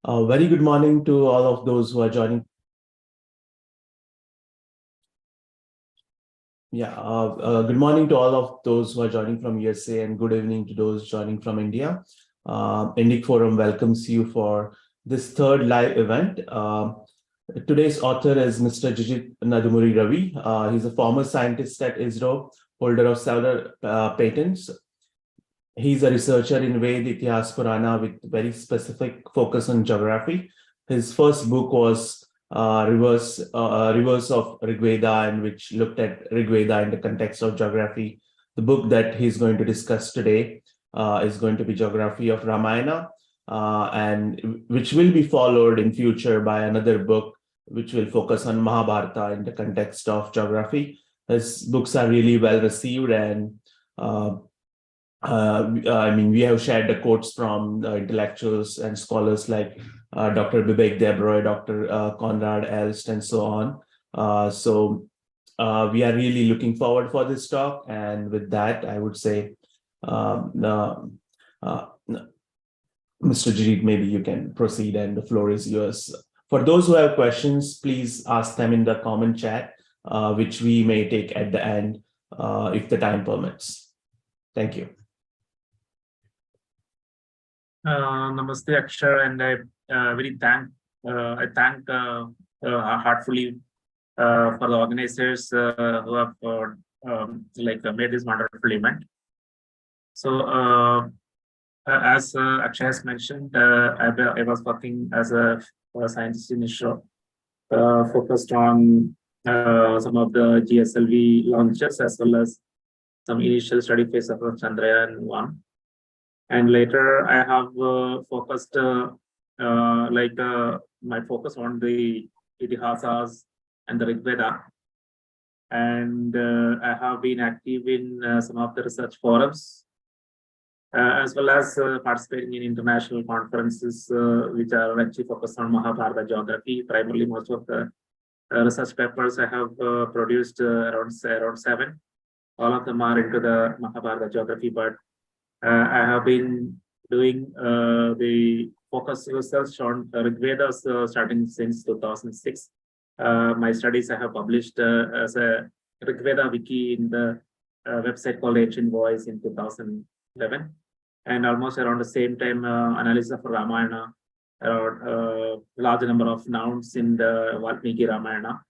Very good morning to all of those who are joining. Good morning to all of those who are joining from USA, and good evening to those joining from India. Indic Forum welcomes you for this third live event. Today's author is Mr. Jijith Nadumuri Ravi. He's a former scientist at ISRO, holder of several patents. He's a researcher in Ved Itihas Purana with very specific focus on geography. His first book was Reverse of Rigveda, and which looked at Rigveda in the context of geography. The book that he's going to discuss today is going to be Geography of Ramayana, and which will be followed in future by another book which will focus on Mahabharata in the context of geography. His books are really well received, and we have shared the quotes from intellectuals and scholars like Dr. Vivek Debroy, Dr. Conrad Elst, and so on. We are really looking forward for this talk. And with that, I would say, Mr. Jijith, maybe you can proceed and the floor is yours. For those who have questions, please ask them in the comment chat, which we may take at the end if the time permits. Thank you. Namaste, Akshar, and I thank heartfully for the organizers who have made this wonderful event. So, as Akshay has mentioned, I was working as a scientist in ISRO, focused on some of the GSLV launches as well as some initial study phase of Chandrayaan-1. And later, I have focused my focus on the Itihasas and the Rigveda. And I have been active in some of the research forums, as well as participating in international conferences, which are actually focused on Mahabharata geography. Primarily, most of the research papers I have produced around 7. All of them are into the Mahabharata geography, but I have been doing the focus research on Rigvedas starting since 2006. My studies I have published as a Rigveda wiki in the website called Ancient Voice in 2011. And almost around the same time, analysis of Ramayana, around large number of nouns in the Valmiki Ramayana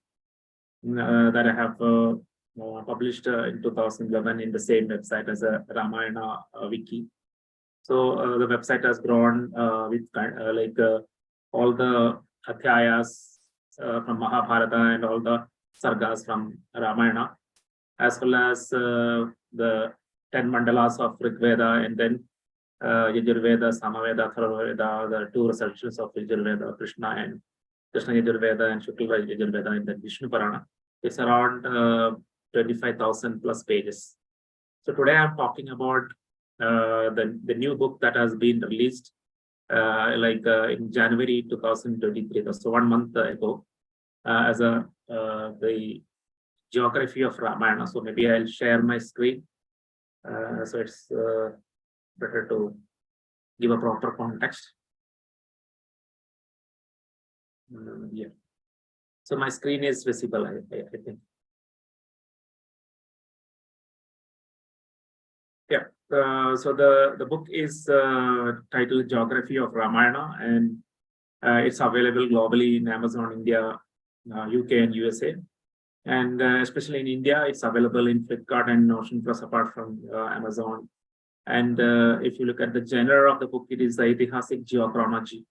that I have published in 2011 in the same website as a Ramayana wiki. So the website has grown with all the Adhyayas from Mahabharata and all the Sargas from Ramayana, as well as the 10 mandalas of Rigveda, and then Yajurveda, Samaveda, Atharvaveda, the 2 researches of Yajurveda, Krishna Yajurveda and Shukla Yajurveda in the Vishnu Purana. It's around 25,000 plus pages. So today I'm talking about the new book that has been released in January 2023, so 1 month ago, as the Geography of Ramayana. So maybe I'll share my screen. So it's better to give a proper context. Yeah. So my screen is visible, I think. Yeah, so the book is titled Geography of Ramayana, and it's available globally in Amazon India, UK and USA. And especially in India, it's available in Flipkart and Notion Plus apart from Amazon. And if you look at the genre of the book, it is the Itihasic Geochronology.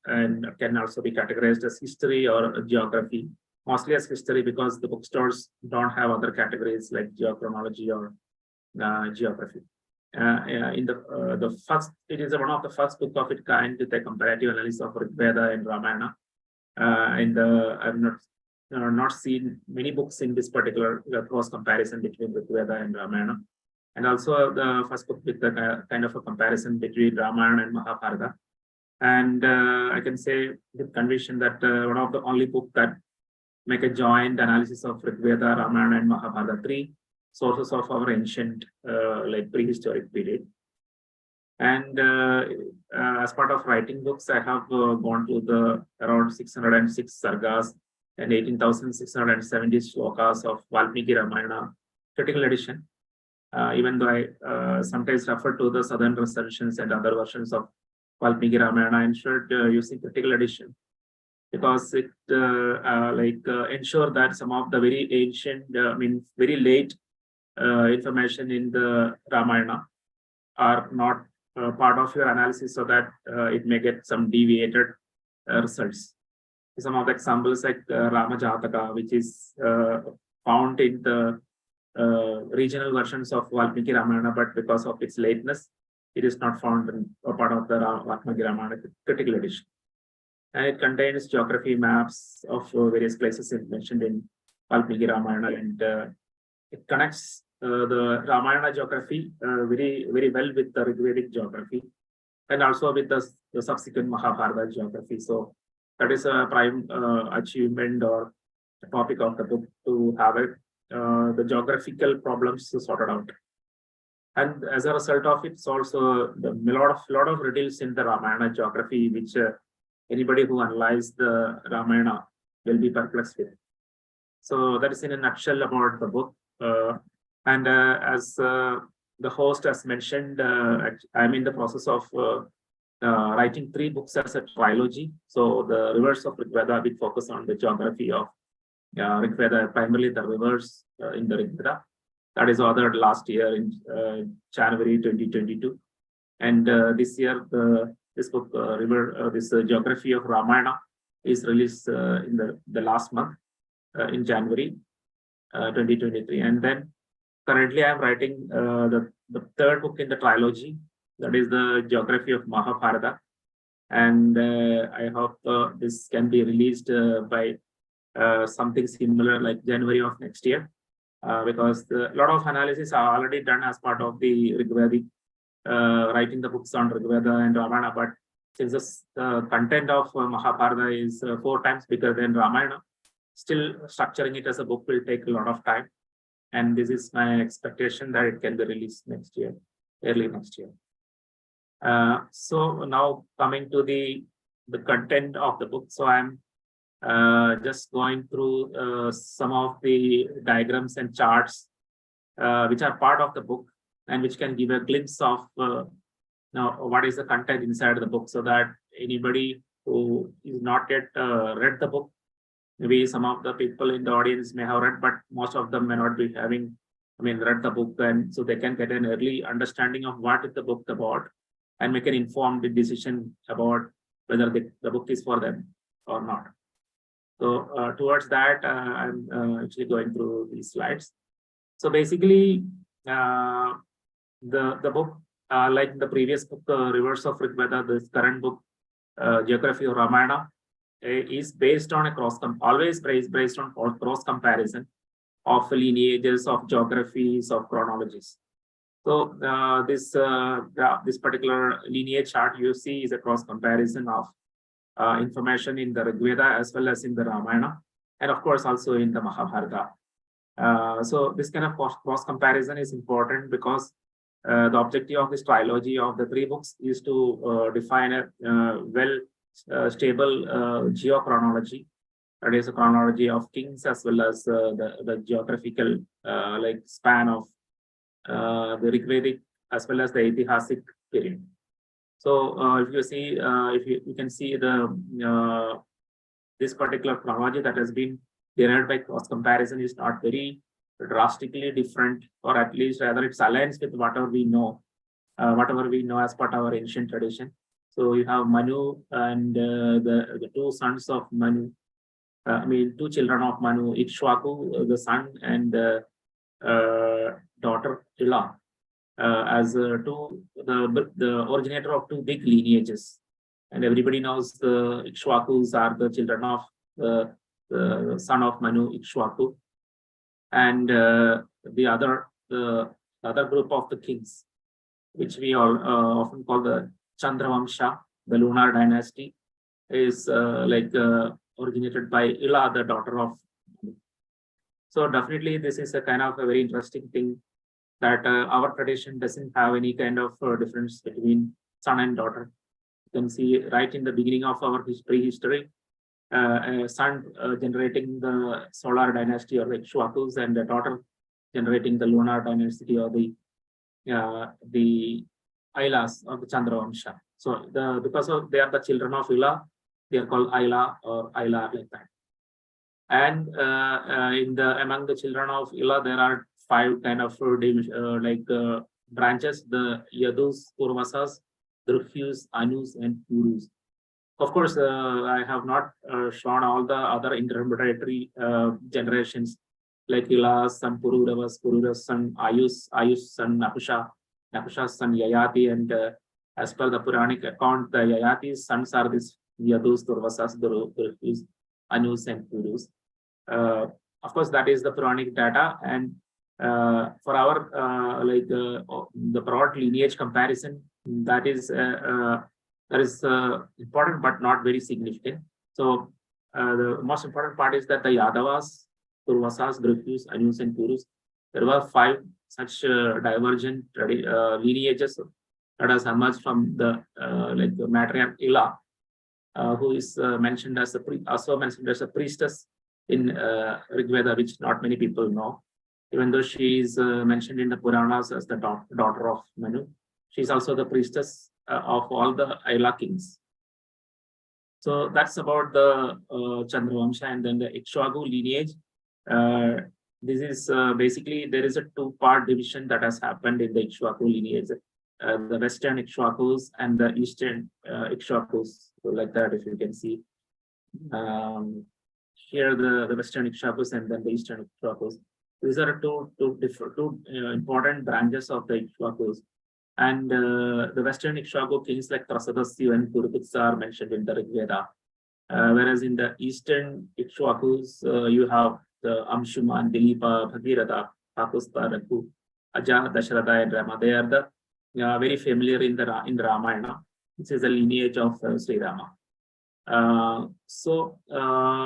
And can also be categorized as history or geography. Mostly as history because the bookstores don't have other categories like geochronology or geography. It is one of the first book of its kind with a comparative analysis of Rigveda and Ramayana. I've not seen many books in this particular cross comparison between Rigveda and Ramayana. And also the first book with the kind of a comparison between Ramayana and Mahabharata. And I can say with conviction that one of the only book that make a joint analysis of Rigveda, Ramayana, and Mahabharata, 3 sources of our ancient, prehistoric period. And as part of writing books, I have gone to the around 606 sargas and 18,670 shlokas of Valmiki Ramayana, critical edition. Even though I sometimes refer to the southern recensions and other versions of Valmiki Ramayana, I ensured using critical edition because it ensure that some of the very ancient, very late information in the Ramayana are not part of your analysis, so that it may get some deviated results. Some of the examples like Rama Jataka, which is found in the regional versions of Valmiki Ramayana, but because of its lateness, it is not found in a part of the Valmiki Ramayana critical edition. And it contains geography maps of various places mentioned in Valmiki Ramayana, and it connects the Ramayana geography very, very well with the Rigvedic geography, and also with the subsequent Mahabharata geography. So that is a prime achievement or topic of the book, to have it, the geographical problems sorted out. And as a result of it, it's also a lot of riddles in the Ramayana geography, which anybody who analyzes the Ramayana will be perplexed with. So that is in a nutshell about the book. And as the host has mentioned, I'm in the process of writing 3 books as a trilogy. So the rivers of Rigveda will focus on the geography of Rigveda, primarily the rivers in the Rigveda. That is authored last year in January 2022. And this year, this book, Geography of Ramayana, is released in the last month in January 2023. And then currently I'm writing the 3rd book in the trilogy, that is the Geography of Mahabharata. And I hope this can be released by something similar like January of next year, because a lot of analysis are already done as part of the Rigvedic, writing the books on Rigveda and Ramayana. But since the content of Mahabharata is 4 times bigger than Ramayana, still structuring it as a book will take a lot of time. And this is my expectation that it can be released next year, early next year. So now coming to the content of the book. So I'm just going through some of the diagrams and charts which are part of the book, and which can give a glimpse of now what is the content inside the book, so that anybody who is not yet read the book, maybe some of the people in the audience may have read, but most of them may not be having, read the book, and so they can get an early understanding of what is the book about, and make an informed decision about whether the book is for them or not. So towards that, I'm actually going through these slides. So basically, the book, like the previous book, Rivers of Rigveda, this current book, Geography of Ramayana, is based on always based on cross comparison of lineages, of geographies, of chronologies. So this particular lineage chart you see is a cross comparison of information in the Rigveda as well as in the Ramayana, and of course also in the Mahabharata. So this kind of cross comparison is important because the objective of this trilogy of the 3 books is to define a stable geochronology, that is a chronology of kings as well as the geographical span of the Rigvedic as well as the Aitihasic period. So if you see, you can see the this particular chronology that has been derived by cross comparison is not very drastically different, or at least rather it's aligns with whatever we know as part of our ancient tradition. So you have Manu and the 2 sons of Manu, 2 children of Manu, Ikshwaku, the son, and daughter Ila, as the originator of 2 big lineages. And everybody knows the Ikshwakus are the children of the son of Manu, Ikshwaku, and the other group of the kings, which we all often call the Chandravamsha, the lunar dynasty, is originated by Ila, the daughter of Manu. So definitely this is a kind of a very interesting thing, that our tradition doesn't have any kind of difference between son and daughter. You can see right in the beginning of our prehistory, a son generating the solar dynasty or the Ikshwakus, and a daughter generating the lunar dynasty or the Ailas or the Chandravamsha. So because of they are the children of Ila, they are called Aila or Aila like that. And among the children of Ila, there are 5 kind of branches: the Yadus, Purvasas, Drufus, Anus, and Purus. Of course, I have not shown all the other intermediary generations like Ila's son Pururavas, Purura's son Ayus, Ayus' son Napusha, Napusha's son Yayati, and as per the Puranic account, the Yayati's sons are these Yadus, Durvasas, Drufus, Anus, and Purus. Of course, that is the Puranic data, and for our the broad lineage comparison, that is important but not very significant. So the most important part is that the Yadavas, Purvasas, Drufus, Anus, and Purus, there were 5 such divergent lineages that has emerged from the the matriarch Ila, who is mentioned as a priestess in Rigveda, which not many people know. Even though she is mentioned in the Puranas as the daughter of Manu, she is also the priestess of all the Aila kings. So that's about the Chandravamsha, and then the Ikshwaku lineage. This is basically, there is a 2-part division that has happened in the Ikshwaku lineage. The Western Ikshwakus and the Eastern Ikshwakus, so like that, if you can see. Here the Western Ikshwakus and then the Eastern Ikshwakus. These are two important branches of the Ikshwakus. And the Western Ikshwaku kings like Trasadasyu and Purukutsa are mentioned in the Rigveda. Whereas in the Eastern Ikshwakus, you have the Amshuman, Dilipa, Bhagirath, Pakusta, Raku, Aja, Dasharatha, and Rama. They are the very familiar in the Ramayana. This is the lineage of Sri Rama.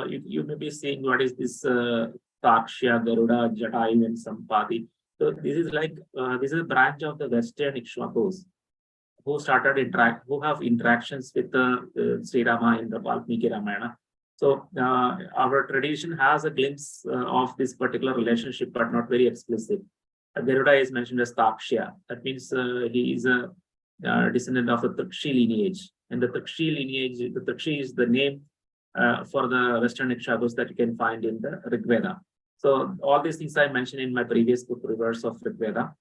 You may be seeing what is this Takshya, Garuda, Jatayu, and Sampati. So this is this is a branch of the Western Ikshwakus who have interactions with Sri Rama in the Valmiki Ramayana. So our tradition has a glimpse of this particular relationship, but not very explicit. Garuda is mentioned as Takshya. That means he is a descendant of the Trikshi lineage. And the Trikshi lineage, the Trikshi is the name for the Western Ikshwakus that you can find in the Rigveda. So all these things I mentioned in my previous book, Rivers of Rigveda.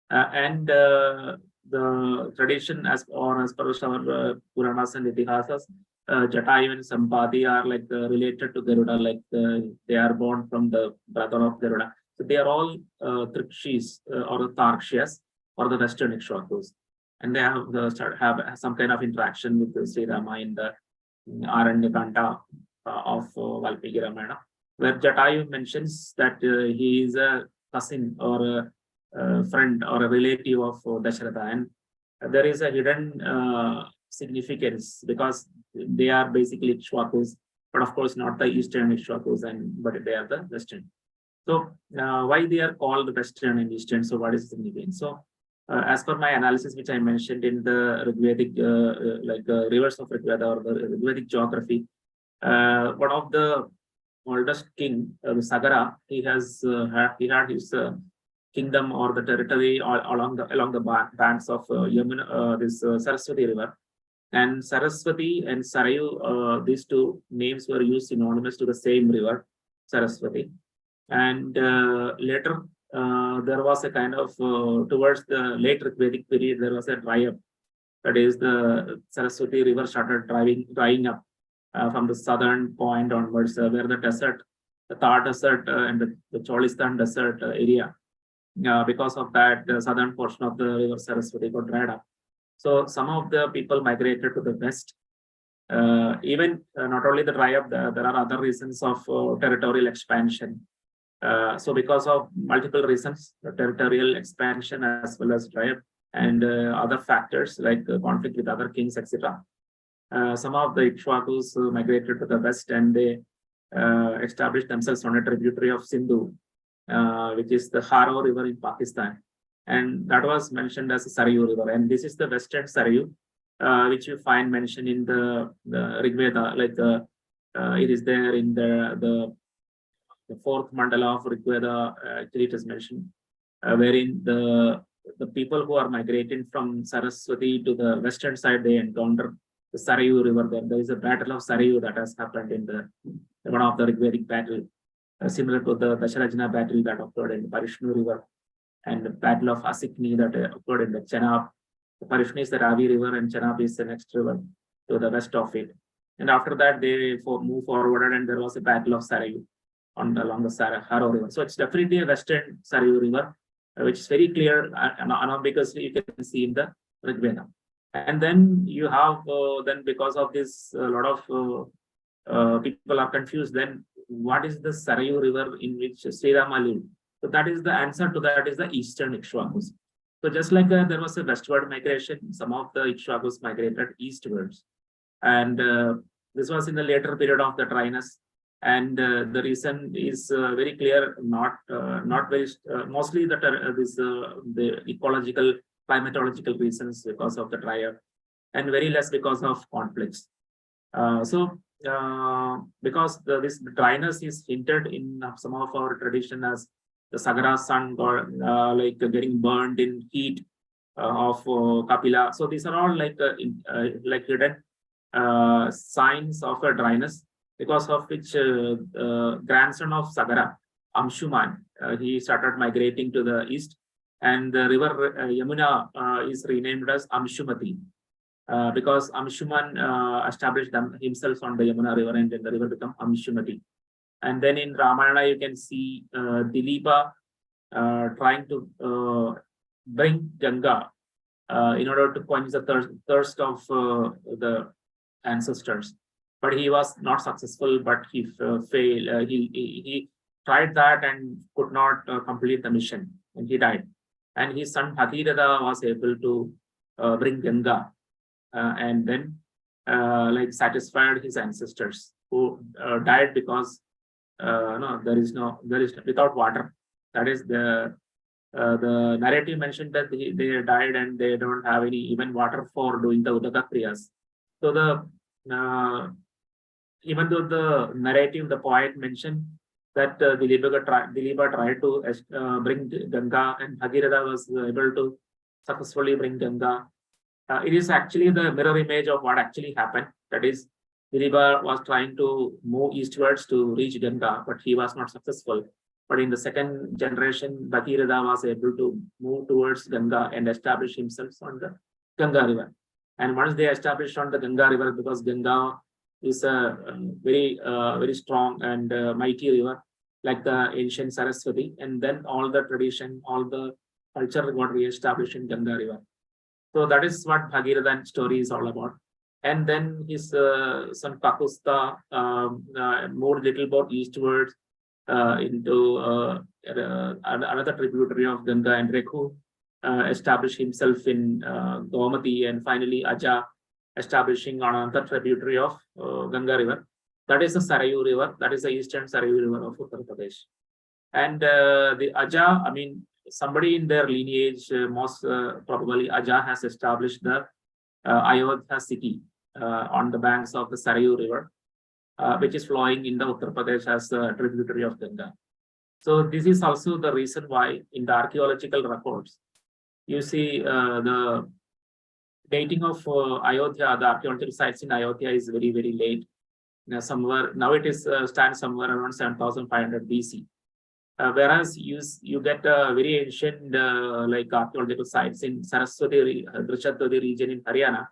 And the tradition as per our Puranas and Itihasas, Jatayu and Sampati are related to Garuda, they are born from the brother of Garuda. So they are all Trikshis or Tarshyas or the Western Ikshwakus. And they have some kind of interaction with the Sri Rama in the Aranyakanta of Valmiki Ramayana, where Jatayu mentions that he is a cousin or a friend or a relative of Dasharatha. And there is a hidden significance because they are basically Ikshwakus, but of course not the Eastern Ikshwakus, but they are the Western. So why they are called Western and Eastern? So what is the significance? So as per my analysis, which I mentioned in the Rigvedic, rivers of Rigveda or the Rigvedic geography, one of the oldest king, Sagara, he had his kingdom or the territory along the banks of Saraswati river. And Saraswati and Sarayu, these 2 names were used synonymous to the same river, Saraswati. And later, there was a kind of, towards the late Rigvedic period, there was a dry up. That is, the Saraswati river started drying up from the southern point onwards, where the desert, the Thar desert and the Cholistan desert area. Because of that, the southern portion of the river Saraswati got dried up. So some of the people migrated to the west. Even not only the dry up, there are other reasons of territorial expansion. So because of multiple reasons, the territorial expansion as well as dry up and other factors like conflict with other kings, etc. Some of the Ikshwakus migrated to the west and they established themselves on a tributary of Sindhu, which is the Haro River in Pakistan. and that was mentioned as Sarayu River. And this is the western Sarayu, which you find mentioned in the Rig Veda, like it is there in the fourth mandala of Rig Veda. Actually, it is mentioned, wherein the people who are migrating from Saraswati to the western side, they encounter the Sarayu River. There is a battle of Sarayu that has happened in one of the Rigvedic battle, similar to the Dasharajana battle that occurred in the Parishnu River, and the battle of Asikni that occurred in the Chenab. The Parishnu is the Ravi River, and Chenab is the next river to the west of it. And after that, they move forward, and there was a battle of Sarayu along the Haro River. So it's definitely a western Sarayu River, which is very clear and unambiguously you can see in the Rig Veda. And then you have, then because of this, a lot of people are confused. Then what is the Sarayu River in which Sri Rama lived? So that is the answer to that is the eastern Ikshvakus. So just like there was a westward migration, some of the Ikshvakus migrated eastwards. And this was in the later period of the dryness. And the reason is very clear, not very, mostly the ecological, climatological reasons because of the drier, and very less because of conflicts. Because this dryness is hinted in some of our tradition as the Sagara sun or like getting burned in heat of Kapila. So these are all like hidden signs of a dryness, because of which grandson of Sagara, Amshuman, he started migrating to the east, and the river Yamuna is renamed as Amshumati, because Amshuman established himself on the Yamuna river, and then the river became Amshumati. And then in Ramayana, you can see Dilipa trying to bring Ganga in order to quench the thirst of the ancestors. But he was not successful, but he failed. He tried that and could not complete the mission, and he died. And his son Bhagirath was able to bring Ganga and then like satisfied his ancestors who died because there is without water. That is the narrative mentioned that they died and they don't have any even water for doing the Udaka Kriyas. So even though the narrative, the poet mentioned that Dilipa tried to bring Ganga, and Bhagirath was able to successfully bring Ganga. It is actually the mirror image of what actually happened. That is, Dilipa was trying to move eastwards to reach Ganga, but he was not successful. But in the second generation, Bhagirath was able to move towards Ganga and establish himself on the Ganga River. And once they established on the Ganga River, because Ganga is a very strong and mighty river, like the ancient Saraswati, and then all the tradition, all the culture got re-established in Ganga River. So that is what Bhagirath story is all about. And then his son Kakusta moved little bit eastwards into another tributary of Ganga, and Rekhu established himself in Gomati, and finally Aja establishing on another tributary of Ganga River. That is the Sarayu River. That is the eastern Sarayu River of Uttar Pradesh. And the Aja, I mean, somebody in their lineage, most probably Aja has established the Ayodhya city on the banks of the Sarayu River, which is flowing in the Uttar Pradesh as a tributary of Ganga. So this is also the reason why in the archaeological records, you see the dating of Ayodhya, the archaeological sites in Ayodhya is very, very late. Now it is stands somewhere around 7,500 BC. Whereas you get very ancient like archaeological sites in Saraswati, Drushatwadi region in Haryana.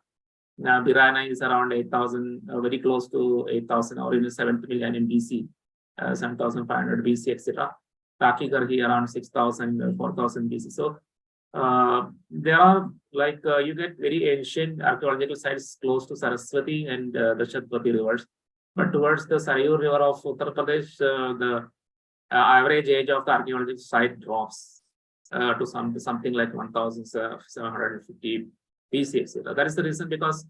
Birana is around 8,000, very close to 8,000, or in the 7th millennium BC, 7,500 BC, etc. Takigarhi around 6,000, 4,000 BC. So there are like you get very ancient archaeological sites close to Saraswati and the Shatwati rivers, but towards the Sarayu River of Uttar Pradesh, the average age of the archaeological site drops to something like 1,750 BC, etc. That is the reason, because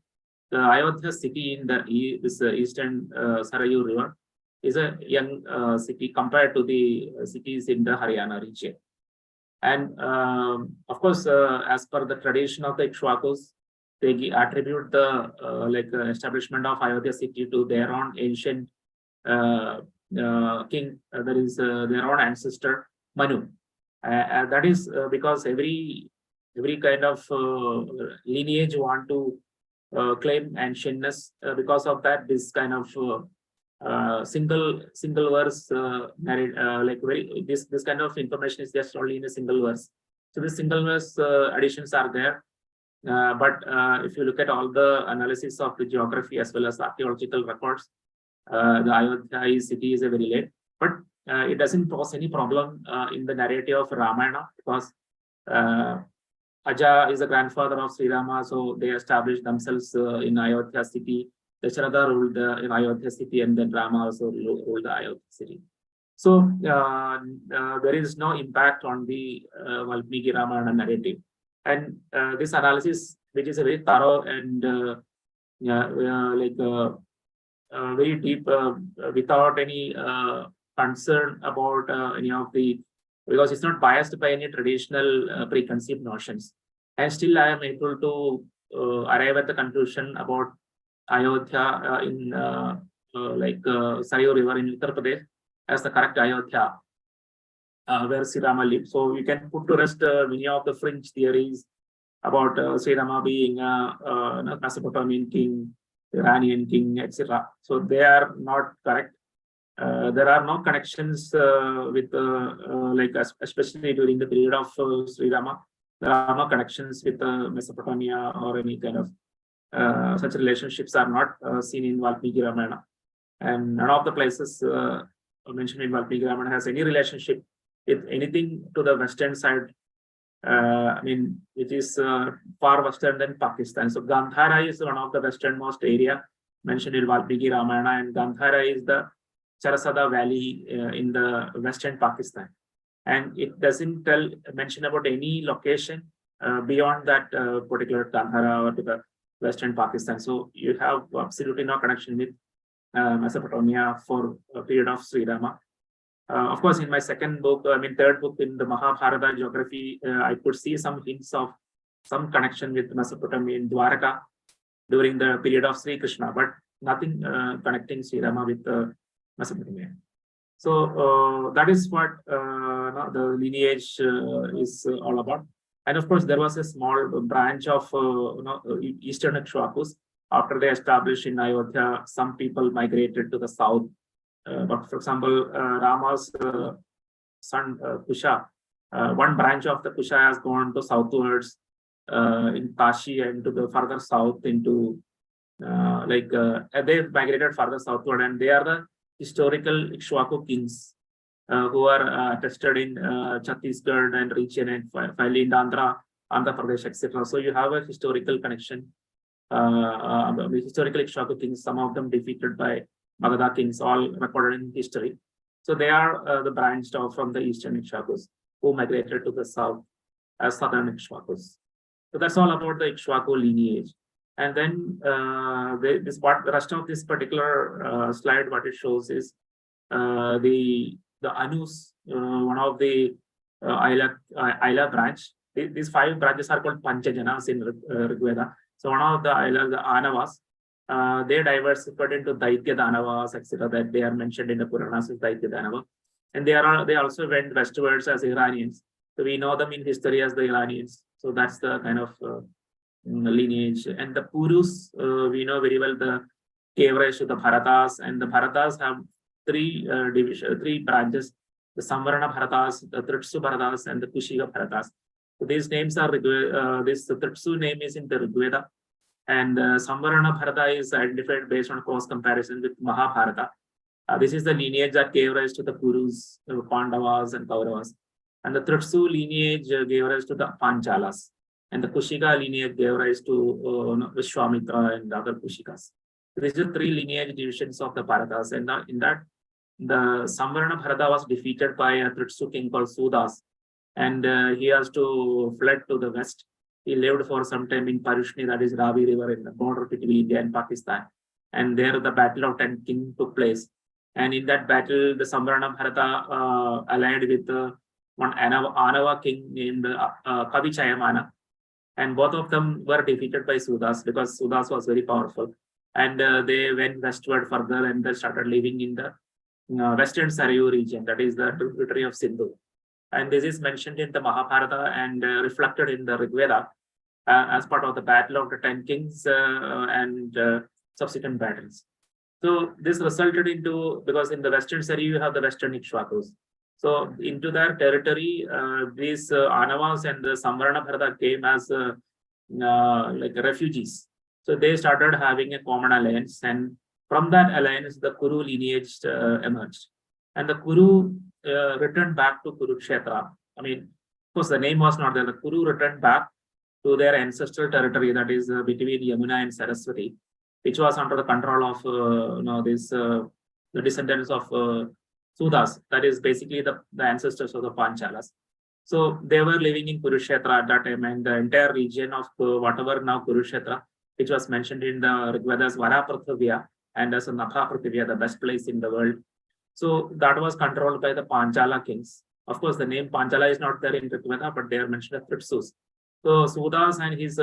the Ayodhya city in this eastern Sarayu River is a young city compared to the cities in the Haryana region. And of course, as per the tradition of the Ikshwakus, they attribute the establishment of Ayodhya city to their own ancient king, that is their own ancestor Manu. That is because every kind of lineage want to claim ancientness. Because of that, this kind of single verse this kind of information is just only in a single verse. So the single verse additions are there. But if you look at all the analysis of the geography as well as archaeological records, the Ayodhya city is a very late, but it doesn't pose any problem in the narrative of Ramayana, because Aja is the grandfather of Sri Rama, so they established themselves in Ayodhya city. Dasharatha ruled in Ayodhya city, and then Rama also ruled the Ayodhya city. So there is no impact on the Valmiki Ramayana narrative. And this analysis, which is a very thorough and very deep, without any concern about any of the, because it's not biased by any traditional preconceived notions. And still I am able to arrive at the conclusion about Ayodhya in Sarayu River in Uttar Pradesh as the correct Ayodhya where Sri Rama lived. So we can put to rest many of the fringe theories about Sri Rama being a Mesopotamian king, Iranian king, etc. So they are not correct. There are no connections with especially during the period of Sri Rama. There are no connections with Mesopotamia or any kind of such relationships are not seen in Valmiki Ramayana. And none of the places mentioned in Valmiki Ramayana has any relationship with anything to the western side. I mean, it is far western than Pakistan. So Gandhara is one of the westernmost area mentioned in Valmiki Ramayana, and Gandhara is the Charasada Valley in the western Pakistan. And it doesn't mention about any location beyond that particular Gandhara or to the western Pakistan. So you have absolutely no connection with Mesopotamia for a period of Sri Rama. Of course, in my second book, third book in the Mahabharata geography, I could see some hints of some connection with Mesopotamia in Dwaraka during the period of Sri Krishna, but nothing connecting Sri Rama with Mesopotamia. So that is what the lineage is all about. And of course, there was a small branch of Eastern Ikshwakus. After they established in Ayodhya, some people migrated to the south. But for example, Rama's son Kusha, one branch of the Kusha has gone to southwards in Kashi and to the further south into they've migrated further southward, and they are the historical Ikshwaku kings who are attested in Chhattisgarh and region, and finally in Andhra Pradesh, etc. So you have a historical connection. The historical Ikshwaku kings, some of them defeated by Magadha kings, all recorded in history. So they are the branched off from the Eastern Ikshwakus who migrated to the south as Southern Ikshwakus. So that's all about the Ikshwaku lineage. And then the rest of this particular slide, what it shows is the Anus, one of the Aila branch. These 5 branches are called Panchajanas in Rigveda. So one of the Aila, the Anavas, they diversified into Daitya Danavas, etc. that they are mentioned in the Puranas as Daitya Danava. And they also went westwards as Iranians. So we know them in history as the Iranians. So that's the kind of lineage. And the Purus, we know very well the Kevraish, the Bharatas, and the Bharatas have 3 branches: the Samvarana Bharatas, the Tritsu Bharatas, and the Kushika Bharatas. So these names are this Tritsu name is in the Rigveda, and Samvarana Bharata is identified based on cross comparison with Mahabharata. This is the lineage that gave rise to the Kurus, Pandavas, and Kauravas. And the Tritsu lineage gave rise to the Panchalas. And the Kushika lineage gave rise to Vishwamitra and other Kushikas. So these are 3 lineage divisions of the Bharatas. And in that, the Samvarana Bharata was defeated by a Tritsu king called Sudas. And he has to fled to the west. He lived for some time in Parushni, that is Ravi River, in the border between India and Pakistan. And there the Battle of Ten King took place. And in that battle, the Samvarana Bharata allied with one Anava king named Kavichayamana, and both of them were defeated by Sudas because Sudas was very powerful, and they went westward further and they started living in the western Sarayu region, that is the tributary of Sindhu. And this is mentioned in the Mahabharata and reflected in the Rig Veda as part of the battle of the 10 kings and subsequent battles. So this resulted into, because in the western Sarayu you have the western Ikshvakus. So into their territory, these Anavas and the Samvarna Bharata came as like refugees. So they started having a common alliance, and from that alliance, the Kuru lineage emerged. And the Kuru returned back to Kurukshetra. I mean, of course, the name was not there. The Kuru returned back to their ancestral territory, that is between Yamuna and Saraswati, which was under the control of the descendants of Sudas, that is basically the ancestors of the Panchalas. So they were living in Kurukshetra at that time, and the entire region of whatever now Kurukshetra, which was mentioned in the Rig Vedas Vara Prithivya and as a Natha Prithivya, the best place in the world. So that was controlled by the Panchala kings. Of course, the name Panchala is not there in Rig Veda, but they are mentioned as Tripsus. So Sudas and his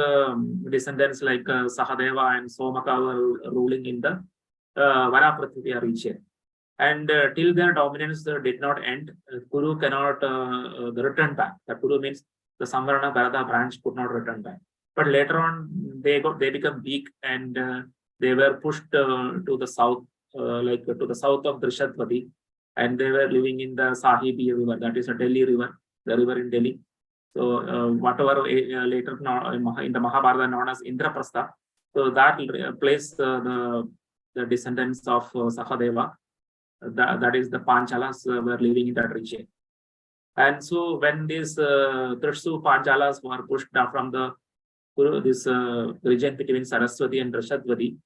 descendants like Sahadeva and Somaka were ruling in the Vara Prithivya region. And till their dominance did not end, Kuru cannot return back. The Kuru means the Samvarna Bharata branch could not return back. But later on, they become weak, and they were pushed to the south, to the south of Drishatvati, and they were living in the Sahibi river, that is a Delhi river, the river in Delhi. So whatever later in the Mahabharata known as Indraprastha, so that place the descendants of Sahadeva, that is the Panchalas, were living in that region. And so when these Trishsu Panchalas were pushed down from the this region between Saraswati and Drishatvati,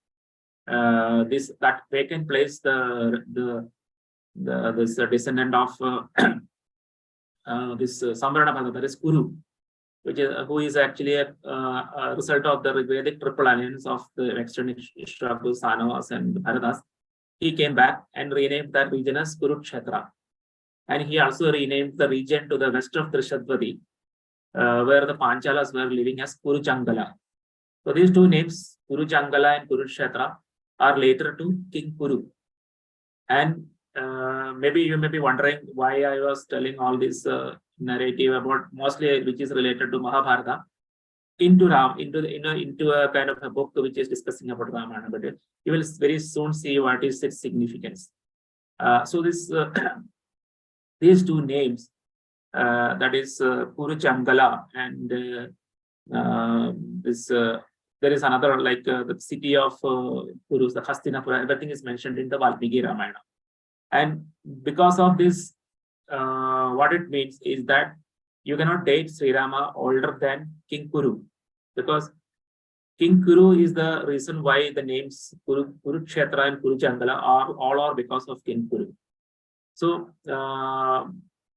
that vacant place, this descendant of this Samvarna Bharata, that is Kuru, who is actually a result of the Vedic triple alliance of the external Ishrakus, Sanavas, and Bharatas. He came back and renamed that region as Kurukshetra. And he also renamed the region to the west of Drishatvati, where the Panchalas were living as Kuruchangala. So these two names, Kuruchangala and Kurukshetra, are later to King Kuru. And maybe you may be wondering why I was telling all this narrative about mostly which is related to Mahabharata into a kind of a book which is discussing about Ramayana, but you will very soon see what is its significance. So this these two names, that is Kuruchangala and there is another like the city of Kurus, the Hastinapura. Everything is mentioned in the Valmiki Ramayana, and because of this, what it means is that you cannot date Sri Rama older than King Kuru, because King Kuru is the reason why the names Kurukshetra and Kuruchangala are because of King Kuru. So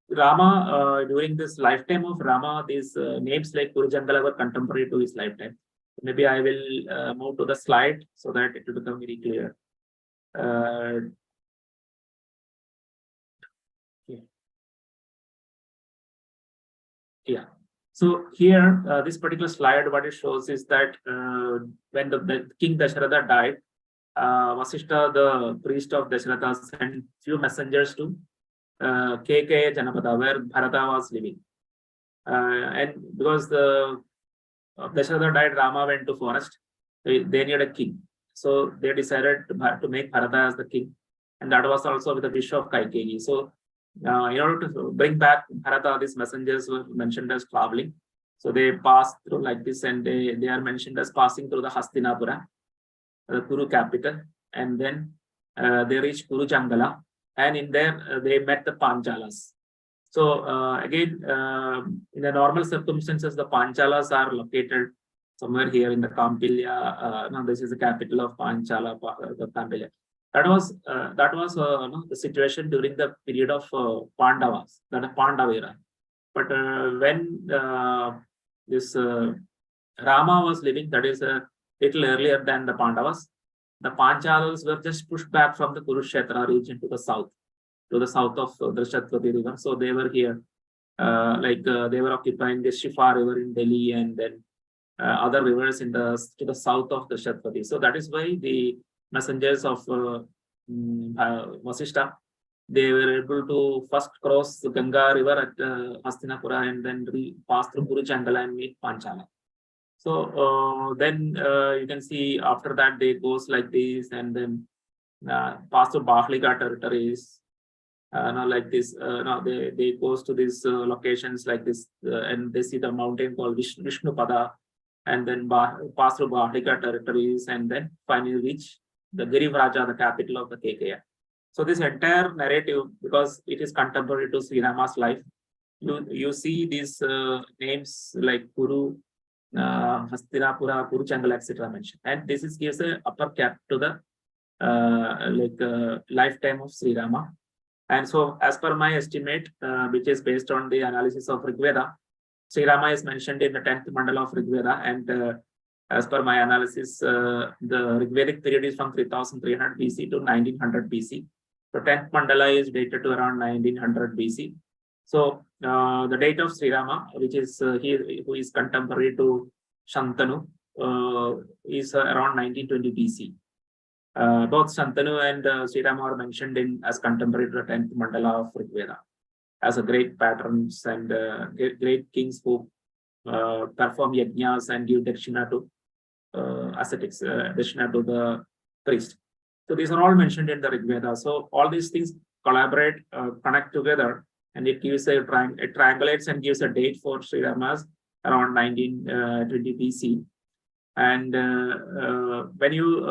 Rama, during this lifetime of Rama, these names like Kuruchangala were contemporary to his lifetime. Maybe I will move to the slide so that it will become very clear. Yeah. So here, this particular slide, what it shows is that when the King Dasharatha died, Vasishta, the priest of Dasharatha, sent few messengers to KK Janapada, where Bharata was living. And because the Dasharatha died, Rama went to forest. They needed a king. So they decided to make Bharata as the king. And that was also with the wish of Kaikeyi. So in order to bring back Bharata, these messengers were mentioned as traveling. So they passed through like this, and they are mentioned as passing through the Hastinapura, the Kuru capital, and then they reached Kuruchangala, and in there they met the Panchalas. So again, in the normal circumstances, the Panchalas are located somewhere here in the Kampilya. Now this is the capital of Panchala, the Kampilya. That was the situation during the period of Pandavas, that Pandava era. But when this Rama was living, that is a little earlier than the Pandavas, the Panchalas were just pushed back from the Kurukshetra region to the south of Drishatvati river. So they were here. they were occupying the Shifa River in Delhi, and then other rivers to the south of the Shatpati. So that is why the messengers of Vasishta, they were able to first cross the Ganga River at Hastinapura and then pass through Kuruchandala and meet Panchala. So then you can see after that they goes like this and then pass through Bahlika territories. Like this, they goes to these locations like this, and they see the mountain called Vishnupada, and then pass through Bahlika territories, and then finally reach the Girivraja, the capital of the KKR. So this entire narrative, because it is contemporary to Sri Rama's life, you see these names like Kuru, Hastinapura, Kuruchandala, etc. mentioned, and this gives a upper cap to the lifetime of Sri Rama. And so, as per my estimate, which is based on the analysis of Rigveda, Sri Rama is mentioned in the 10th mandala of Rigveda, and as per my analysis, the Rigvedic period is from 3300 BC to 1900 BC. So 10th mandala is dated to around 1900 BC. So the date of Sri Rama, which is who is contemporary to Shantanu, is around 1920 BC. Both Shantanu and Sri Rama are mentioned as contemporary to the 10th mandala of Rigveda as a great patrons and great kings who perform yajnas and give dakshina to ascetics, dakshina to the priest. So these are all mentioned in the Rigveda. So all these things collaborate, connect together, and it gives it triangulates and gives a date for Sri Rama's around 1920 BC. And when you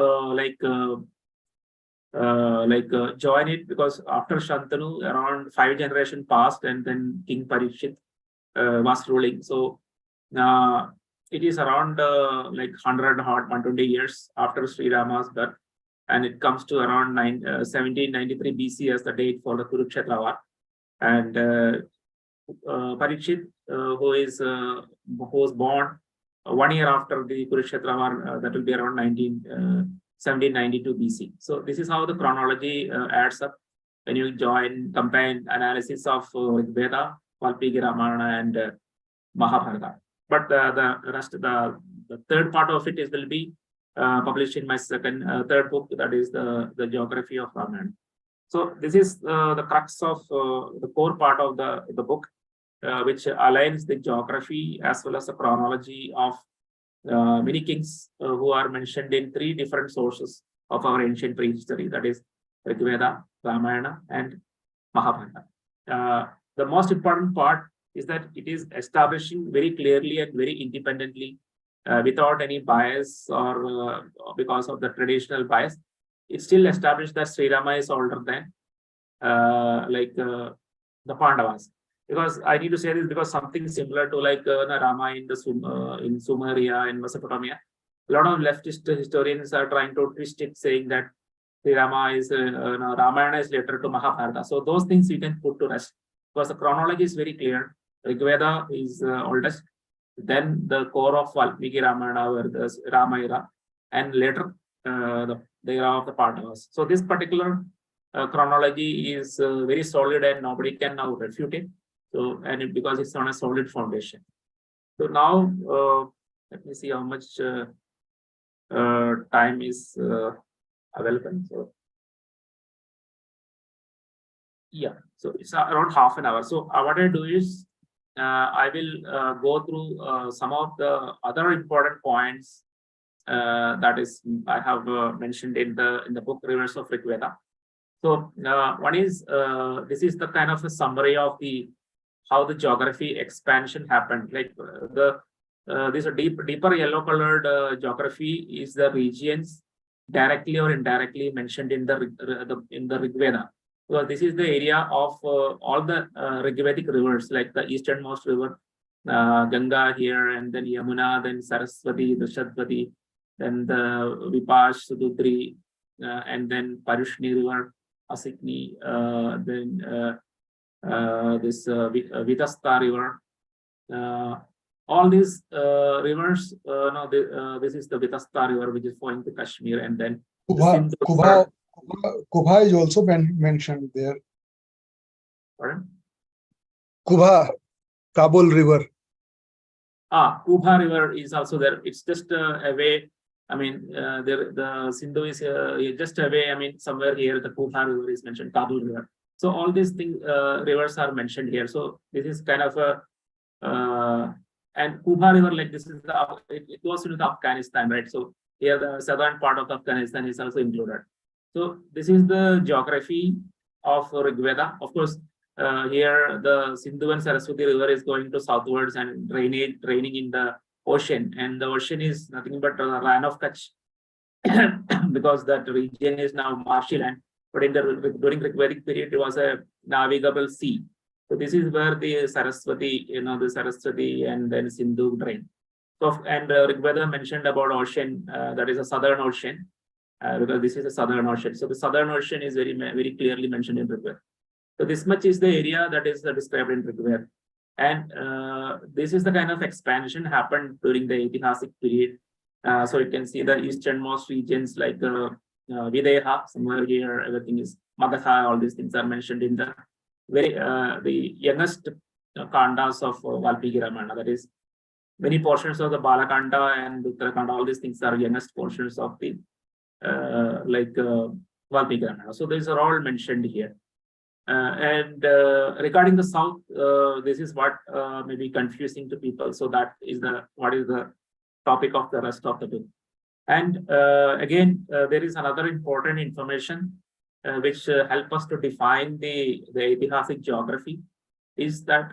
join it, because after Shantanu, around 5 generations passed, and then King Parikshit was ruling. So it is around 120 years after Sri Rama's birth, and it comes to around 1793 BC as the date for the Kurukshetra war. And Parikshit, who was born 1 year after the Kurukshetra war, that will be around 1792 BC. So this is how the chronology adds up when you combine analysis of Rigveda, Valmiki Ramayana, and Mahabharata. But the rest, the third part of it will be published in my third book, that is the geography of Ramayana. So this is the crux of the core part of the book, which aligns the geography as well as the chronology of many kings who are mentioned in 3 different sources of our ancient prehistory, that is Rigveda, Ramayana, and Mahabharata. The most important part is that it is establishing very clearly and very independently, without any bias or because of the traditional bias. It still established that Sri Rama is older than the Pandavas. Because I need to say this because something similar to Rama in Sumeria in Mesopotamia, a lot of leftist historians are trying to twist it, saying that Sri Rama is Ramayana is later to Mahabharata. So those things we can put to rest, because the chronology is very clear. Rigveda is oldest, then the core of Valmiki Ramayana, where the Rama era, and later the era of the Pandavas. So this particular chronology is very solid, and nobody can now refute it. So, because it's on a solid foundation. So now let me see how much time is available. So yeah, so it's around half an hour. So what I do is I will go through some of the other important points that is I have mentioned in the book Rivers of Rigveda. So one is this is the kind of a summary of how the geography expansion happened. Like this deeper yellow colored geography is the regions directly or indirectly mentioned in the Rigveda. So this is the area of all the Rigvedic rivers, like the easternmost river, Ganga here, and then Yamuna, then Saraswati, Dushatwati, then the Vipash, Sududri, and then Parushni river, Asikni, then this Vitasta river. All these rivers, this is the Vitasta river, which is flowing to Kashmir, and then Kubha is also mentioned there. Pardon? Kubha. Kabul River. Kubha River is also there. It's just away. I mean, the Sindhu is just away. I mean, somewhere here, the Kubha River is mentioned, Kabul River. So all these things, rivers are mentioned here. So this is kind of a, and Kubha River, like this is it goes into Afghanistan, right? So here the southern part of Afghanistan is also included. So this is the geography of Rig Veda. Of course, here the Sindhu and Saraswati River is going to southwards and draining in the ocean, and the ocean is nothing but the Ran of Kutch because that region is now marshy land. But during Rigvedic period, it was a navigable sea. So this is where the Saraswati, the Saraswati and then Sindhu drain. So and Rigveda mentioned about ocean, that is a southern ocean, because this is a southern ocean. So the southern ocean is very clearly mentioned in Rigveda. So this much is the area that is described in Rigveda. And this is the kind of expansion happened during the Aitihasic period. So you can see the easternmost regions like Videha, somewhere here, everything is Magadha, all these things are mentioned in the the youngest kandas of Valmiki Ramayana. That is, many portions of the Balakanda and Uttarakanda, all these things are youngest portions of the Valmiki Ramayana. So these are all mentioned here. And regarding the south, this is what may be confusing to people. So that is what is the topic of the rest of the book. And again, there is another important information which help us to define the Aitihasic geography, is that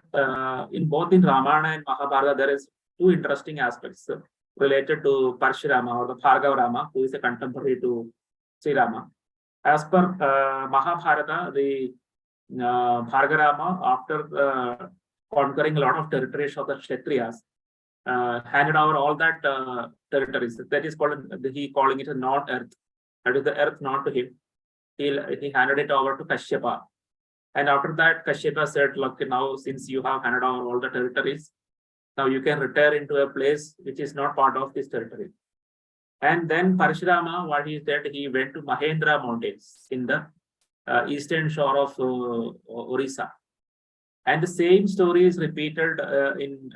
in both in Ramayana and Mahabharata, there is two interesting aspects related to Parshurama or the Bhargava Rama, who is a contemporary to Sri Rama. As per Mahabharata, the Bhargava, after conquering a lot of territories of the Kshatriyas, handed over all that territories. That is called, he calling it a non-earth. That is the earth not to him. He handed it over to Kashyapa. And after that, Kashyapa said, look, now since you have handed over all the territories, now you can retire into a place which is not part of this territory. And then Parshurama, what he did, he went to Mahendra Mountains in the eastern shore of Orissa. And the same story is repeated in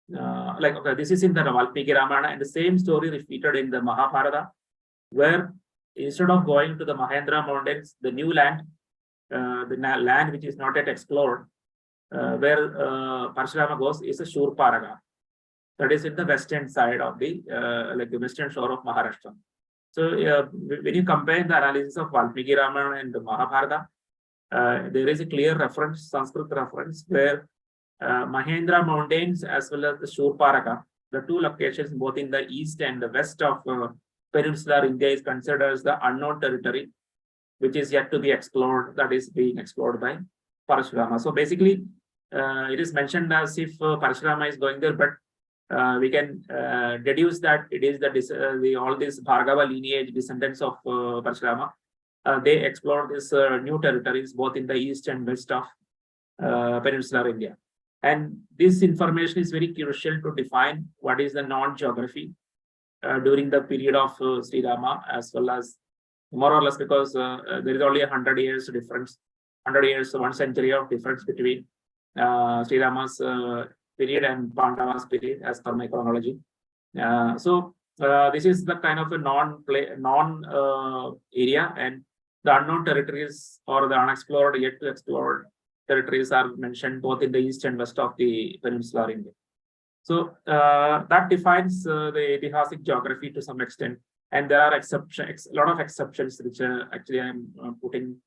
this is in the Valmiki Ramayana, and the same story repeated in the Mahabharata, where instead of going to the Mahendra Mountains, the new land, the land which is not yet explored, where Parshurama goes, is a Shurparaga. That is in the western side of the the western shore of Maharashtra. So when you compare the analysis of Valmiki Ramayana and the Mahabharata, there is a clear reference, Sanskrit reference, where Mahendra Mountains as well as the Shurparaka, the two locations both in the east and the west of peninsular India, is considered as the unknown territory, which is yet to be explored, that is being explored by Parashurama. So basically, it is mentioned as if Parashurama is going there, but we can deduce that it is all these Bhargava lineage descendants of Parashurama. They explored these new territories both in the east and west of peninsular India. And this information is very crucial to define what is the non-geography during the period of Sri Rama, as well as more or less, because there is only 100 years difference, 100 years, 1 century of difference between Sri Rama's period and Pandava's period as per my chronology. So this is the kind of a non area, and the unknown territories or the unexplored, yet to explore territories are mentioned both in the east and west of the peninsular India. So that defines the Aitihasic geography to some extent, and there are exceptions, a lot of exceptions, which actually I'm putting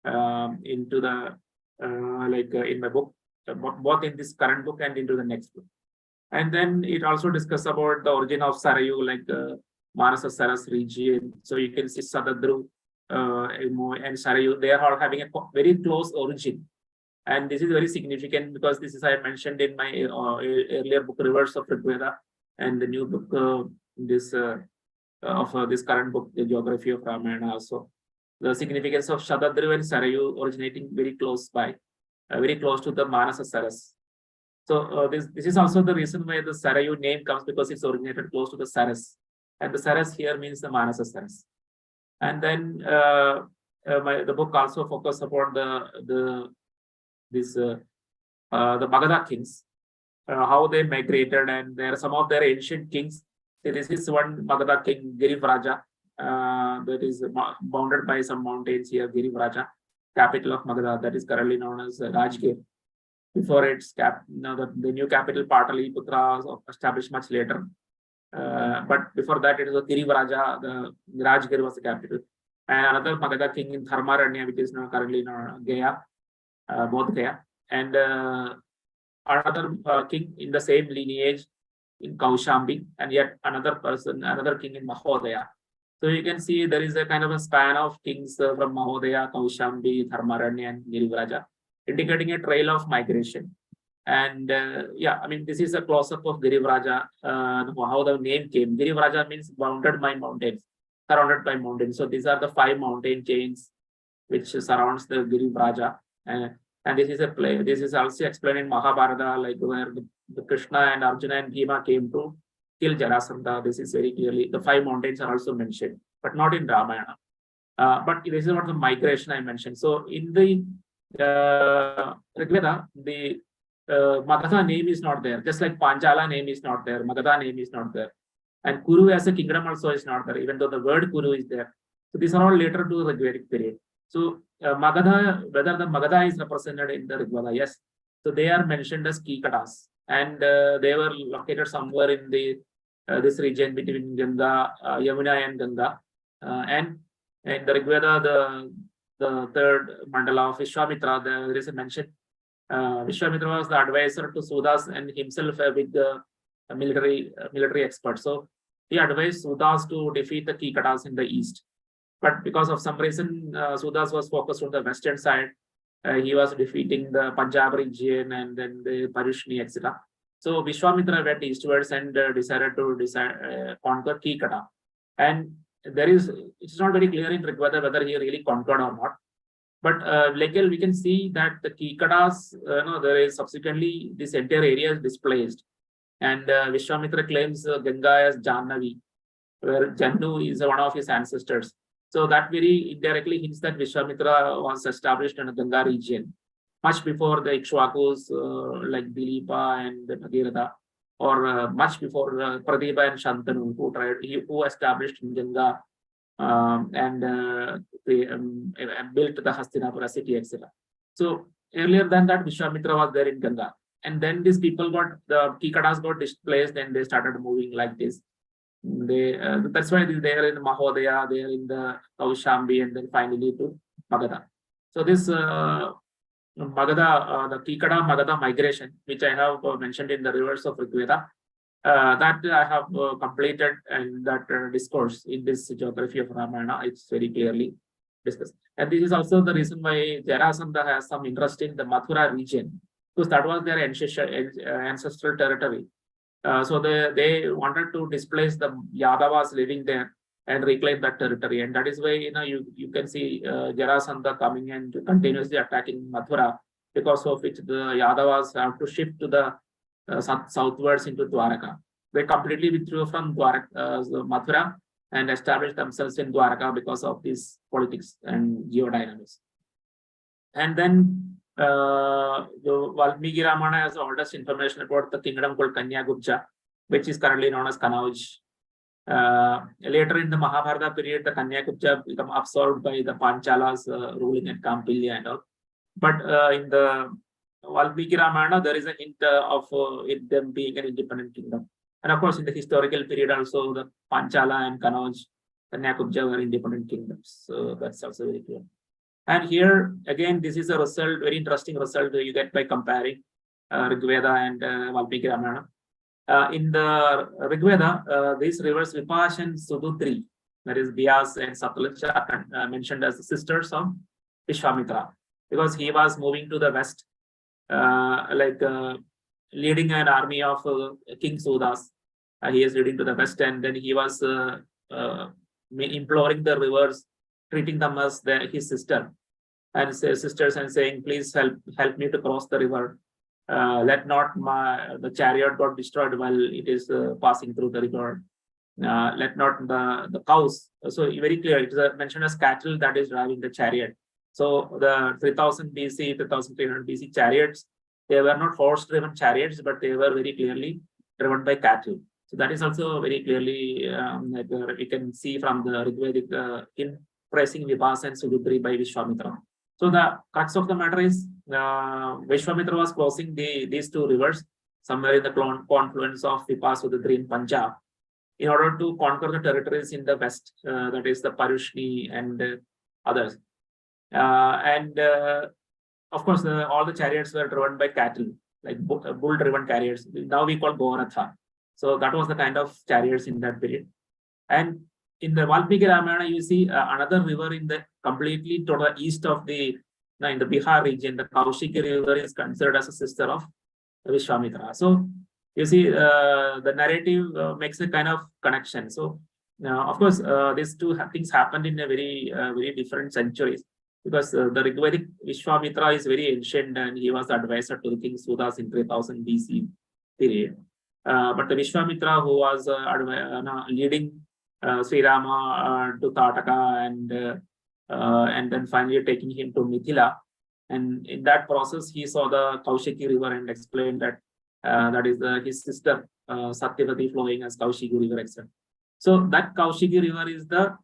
into the in my book, both in this current book and into the next book. And then it also discusses about the origin of Sarayu, like Manasa Saras region. So you can see Sadadru and Sarayu, they are all having a very close origin. And this is very significant because this is, I mentioned in my earlier book, Rivers of Rigveda, and the new book, this current book, the Geography of Ramayana also. The significance of Shadadru and Sarayu originating very close by, very close to the Manasa Saras. So this is also the reason why the Sarayu name comes, because it's originated close to the Saras. And the Saras here means the Manasa Saras. And then the book also focuses upon this the Magadha kings, how they migrated, and there are some of their ancient kings. This is one Magadha king, Girivraja, that is bounded by some mountains here, Girivraja, capital of Magadha, that is currently known as Rajgir. Before its the new capital Pataliputra was established much later. But before that, it was Girivraja, the Rajgir was the capital. And another Magadha king in Dharmaranya, which is now currently known Gaya, both Gaya. And another king in the same lineage in Kaushambi, and yet another king in Mahodaya. So you can see there is a kind of a span of kings from Mahodaya, Kaushambi, Dharmaranya, and Girivraja, indicating a trail of migration. And yeah, I mean, this is a close-up of Girivraja, how the name came. Girivraja means bounded by mountains, surrounded by mountains. So these are the 5 mountain chains which surrounds the Girivraja. And this is a play. This is also explained in Mahabharata, like where the Krishna and Arjuna and Bhima came to kill Jarasandha. This is very clearly, the 5 mountains are also mentioned, but not in Ramayana. But this is what the migration I mentioned. So in the Rigveda, the Magadha name is not there, just like Panchala name is not there, Magadha name is not there. And Kuru as a kingdom also is not there, even though the word Kuru is there. So these are all later to the Rigvedic period. So Magadha, whether the Magadha is represented in the Rigveda, yes. So they are mentioned as Kikadas, and they were located somewhere in the this region between Ganga, Yamuna and Ganga. And in the Rigveda, the third mandala of Vishwamitra, there is a mention. Vishwamitra was the advisor to Sudas and himself a big military expert. So he advised Sudas to defeat the Kikadas in the east. But because of some reason, Sudas was focused on the western side. He was defeating the Punjab region and then the Parushni, etc. So Vishwamitra went eastwards and decided to conquer Kikata. And it's not very clear in Rigveda whether he really conquered or not. But later we can see that the Kikadas, there is subsequently this entire area is displaced. And Vishwamitra claims Ganga as Jannavi, where Jannu is one of his ancestors. So that very indirectly hints that Vishwamitra was established in the Ganga region, much before the Ikshwakus like Dilipa and Bhagirath, or much before Pradeepa and Shantanu, who established in Ganga and built the Hastinapura city, etc. So earlier than that, Vishwamitra was there in Ganga. And then these people the Kikadas got displaced and they started moving like this. That's why they are in Mahodaya, they are in the Kaushambi, and then finally to Magadha. So this Magadha, the Kikada Magadha migration, which I have mentioned in the reverse of Rigveda, that I have completed and that discourse in this geography of Ramayana. It's very clearly discussed. And this is also the reason why Jarasandha has some interest in the Mathura region, because that was their ancestral territory. So they wanted to displace the Yadavas living there and reclaim that territory. And that is why you can see Jarasandha coming and continuously attacking Mathura, because of which the Yadavas have to shift to the southwards into Dwaraka. They completely withdrew from Mathura and established themselves in Dwaraka because of these politics and geodynamics. And then the Valmiki Ramayana has the oldest information about the kingdom called Kanyagubja, which is currently known as Kanauj. Later in the Mahabharata period, the Kanyagubja become absorbed by the Panchalas ruling at Kampilya and all. But in the Valmiki Ramayana, there is a hint of them being an independent kingdom. And of course, in the historical period also, the Panchala and Kanauj, Kanyagubja were independent kingdoms. So that's also very clear. And here, again, this is a result, very interesting result you get by comparing Rigveda and Valmiki Ramayana. In the Rigveda, these rivers Vipash and Sudutri, that is Bias and Satluj, are mentioned as the sisters of Vishwamitra, because he was moving to the west, leading an army of King Sudas. He is leading to the west, and then he was imploring the rivers, treating them as his sister and sisters, and saying, please help me to cross the river. Let not the chariot got destroyed while it is passing through the river. Let not the cows. So very clear, it is mentioned as cattle that is driving the chariot. So the 3000 BC, 3300 BC chariots They were not horse-driven chariots, but they were very clearly driven by cattle. So that is also very clearly we can see from the Rigvedic in praising Vibhasa and Sududri by Vishwamitra. So the crux of the matter is Vishwamitra was crossing these two rivers somewhere in the confluence of Vibhasa Sududri in Punjab in order to conquer the territories in the west, that is the Parushni and others. Of course, all the chariots were driven by cattle, like bull-driven chariots. Now we call Goratha. So that was the kind of chariots in that period. And in the Valmiki Ramayana, you see another river in the completely to the east of in the Bihar region. The Kaushiki River is considered as a sister of Vishwamitra. So you see, the narrative makes a kind of connection. So of course, these two things happened in a very different centuries, because the Rigvedic Vishwamitra is very ancient and he was the advisor to the King Sudas in 3000 BC period. But the Vishwamitra, who was leading Sri Rama to Tataka and then finally taking him to Mithila, and in that process he saw the Kaushiki River and explained that that is his sister Satyavati flowing as Kaushiki River, etc. So that Kaushiki River is the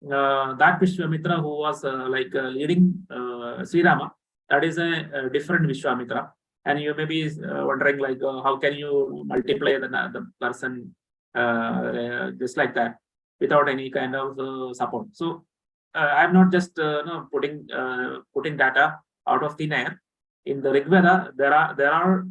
that Vishwamitra who was leading Sri Rama. That is a different Vishwamitra. And you may be wondering, like, how can you multiply the person just like that without any kind of support? So I'm not just putting data out of thin air. In the Rigveda, there are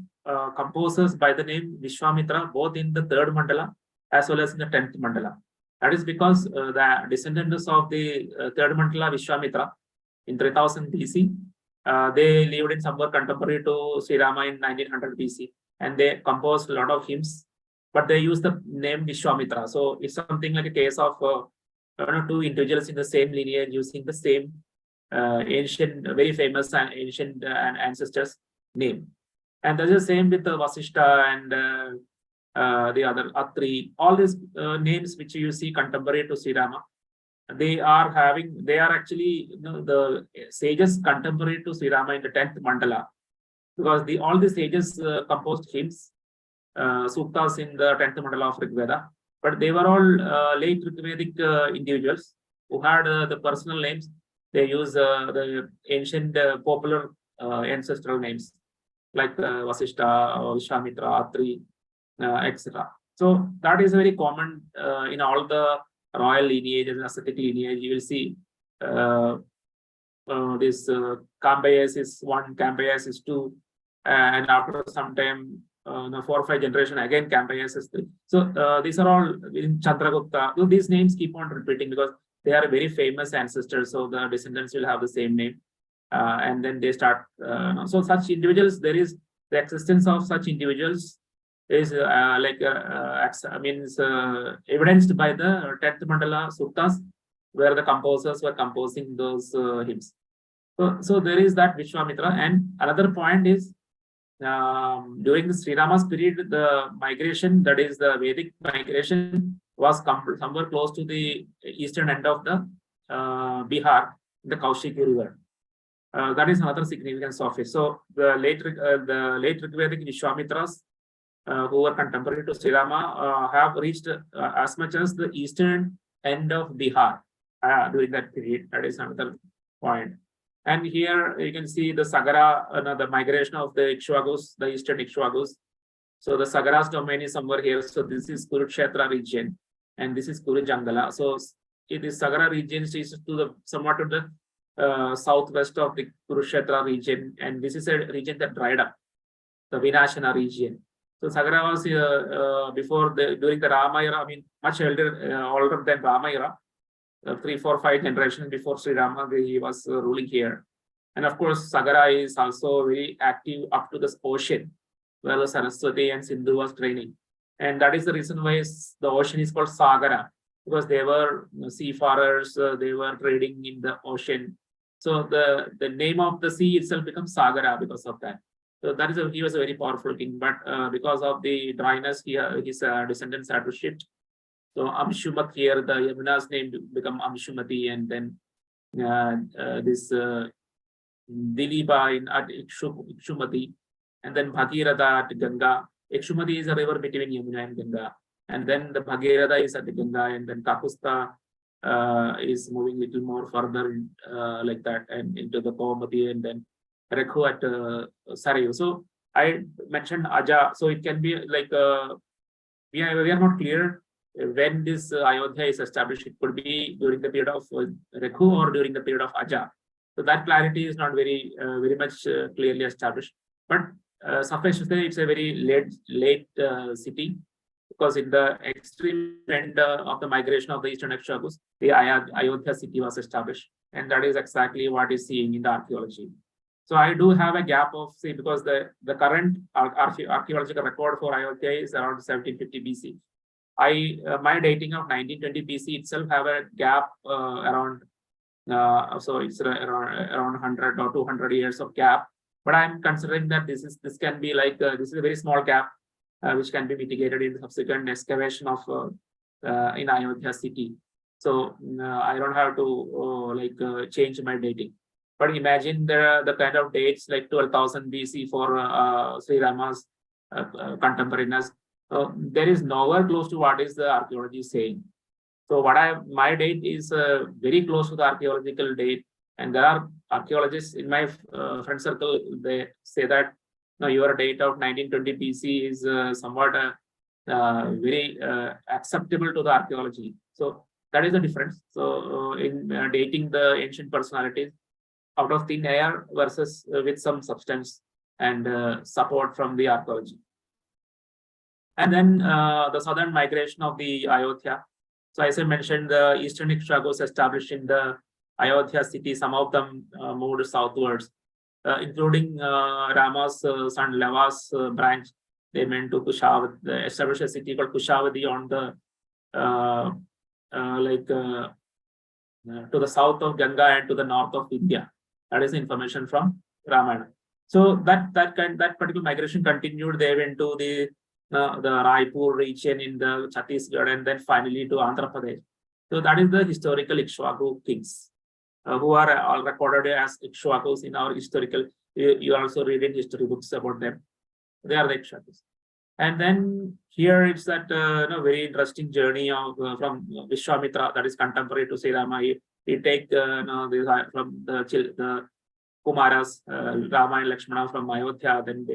composers by the name Vishwamitra both in the 3rd mandala as well as in the 10th mandala. That is because the descendants of the 3rd mandala Vishwamitra in 3000 BC. They lived in somewhere contemporary to Sri Rama in 1900 BC, and they composed a lot of hymns, but they used the name Vishwamitra. So it's something like a case of two individuals in the same lineage using the same ancient, very famous and ancient ancestors' name. And that's the same with the Vasishta and the other Atri. All these names which you see contemporary to Sri Rama, they are actually the sages contemporary to Sri Rama in the 10th mandala, because all the sages composed hymns, suktas in the 10th mandala of Rigveda, but they were all late Rigvedic individuals who had the personal names. They use the ancient popular ancestral names like Vasishta, Vishwamitra, Atri, etc. So that is very common in all the royal lineage and ascetic lineage. You will see this Kambayas is 1, Kambayas is 2, and after some time, 4 or 5 generation again Kambayas is 3. So these are all in Chandragupta. So these names keep on repeating because they are very famous ancestors. So the descendants will have the same name, and then they start. So such individuals, there is the existence of such individuals is evidenced by the 10th mandala suktas, where the composers were composing those hymns. So there is that Vishwamitra. And another point is during the Sri Rama's period, the migration, that is the Vedic migration, was somewhere close to the eastern end of the Bihar, the Kaushiki River. That is another significance of it. So the late Rigvedic Vishwamitras who were contemporary to Sri Rama have reached as much as the eastern end of Bihar during that period. That is another point. And here you can see the Sagara, the migration of the Ikshwakus, the eastern Ikshwakus. So the Sagara's domain is somewhere here. So this is Kurukshetra region, and this is Kuru Jangala. So it is Sagara region is to the somewhat to the southwest of the Kurukshetra region, and this is a region that dried up, the Vinashana region. So Sagara was during the Rama era, I mean, much older than Rama era, 3, 4, 5 generations before Sri Rama, he was ruling here. And of course, Sagara is also very active up to this ocean, where the Saraswati and Sindhu was training. And that is the reason why the ocean is called Sagara, because they were seafarers, they were trading in the ocean. So the name of the sea itself becomes Sagara because of that. So that is he was a very powerful king, but because of the dryness, his descendants had to shift. So Amshumat here, the Yamuna's name become Amshumati, and then this Diliba in Ikshumati. and then Bhagirath at Ganga. Ikshumati is a river between Yamuna and Ganga. And then the Bhagirath is at the Ganga, and then Kakusta is moving little more further like that and into the Komati, and then Rekhu at Sarayu. So I mentioned Aja. So it can be like we are not clear when this Ayodhya is established. It could be during the period of Rekhu or during the period of Aja. So that clarity is not very much clearly established. But suffice to say, it's a very late city, because in the extreme end of the migration of the eastern Ikshvakus, the Ayodhya city was established, and that is exactly what is seen in the archaeology. So I do have a gap of, say, because the current archaeological record for Ayodhya is around 1750 BC. My dating of 1920 BC itself have a gap around, so it's around 100 or 200 years of gap. But I'm considering that this can be like this is a very small gap, which can be mitigated in the subsequent excavation of in Ayodhya city. So I don't have to change my dating. But imagine the kind of dates like 12,000 BC for Sri Rama's contemporaneous. There is nowhere close to what is the archaeology saying. So my date is very close to the archaeological date, and there are archaeologists in my friend circle. They say that your date of 1920 BC is somewhat very acceptable to the archaeology. So that is the difference. So in dating the ancient personalities out of thin air versus with some substance and support from the archaeology. And then the southern migration of the Ayodhya. So as I mentioned, the eastern Ikshvakus established in the Ayodhya city, some of them moved southwards, including Rama's son Lava's branch. They went to Kushavati, they established a city called Kushavati on the to the south of Ganga and to the north of India. That is information from Ramayana. So that particular migration continued. They went to the Raipur region in the Chhattisgarh, and then finally to Andhra Pradesh. So that is the historical Ikshvaku kings, who are all recorded as Ikshvakus in our historical. You also read in history books about them. They are the Ikshvakus. And then here it's that very interesting journey of from Vishwamitra, that is contemporary to Sri Rama. He take from the Kumaras, Rama and Lakshmana from Ayodhya. Then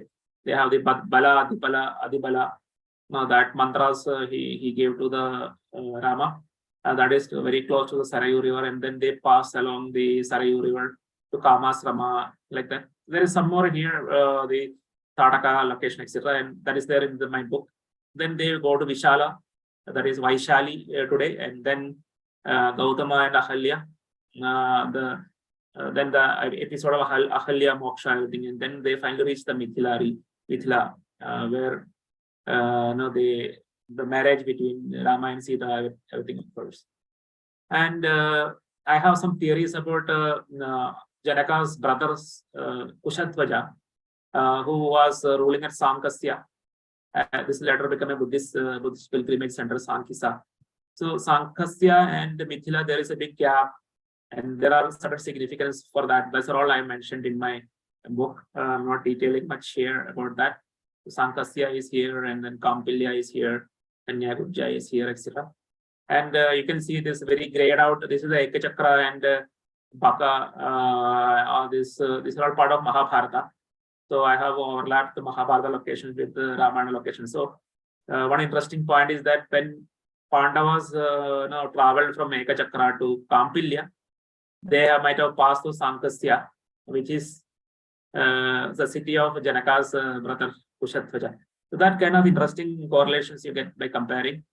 they have the Bala, Adibala. Now that mantras he gave to the Rama, that is very close to the Sarayu River, and then they pass along the Sarayu River to Kamasrama, like that. There is some more here, the Tataka location, etc., and that is there in my book. Then they go to Vishala, that is Vaishali today, and then Gautama and Ahalya. Then the episode of Ahalya Moksha, everything, and then they finally reach the Mithila, where the marriage between Rama and Sita, everything occurs. And I have some theories about Janaka's brothers, Kushatvaja, who was ruling at Sankasya. This later became a Buddhist pilgrimage center, Sankisa. So Sankasya and Mithila, there is a big gap, and there are certain significance for that. That's all I mentioned in my book. I'm not detailing much here about that. Sankasya is here, and then Kampilya is here, and Nyagujja is here, etc. And you can see this very grayed out. This is the Ekachakra and Baka. This is all part of Mahabharata. So I have overlapped the Mahabharata locations with the Ramayana location. So one interesting point is that when Pandavas traveled from Ekachakra to Kampilya, they might have passed through Sankasya, which is the city of Janaka's brother Kushatvaja. So that kind of interesting correlations you get by comparing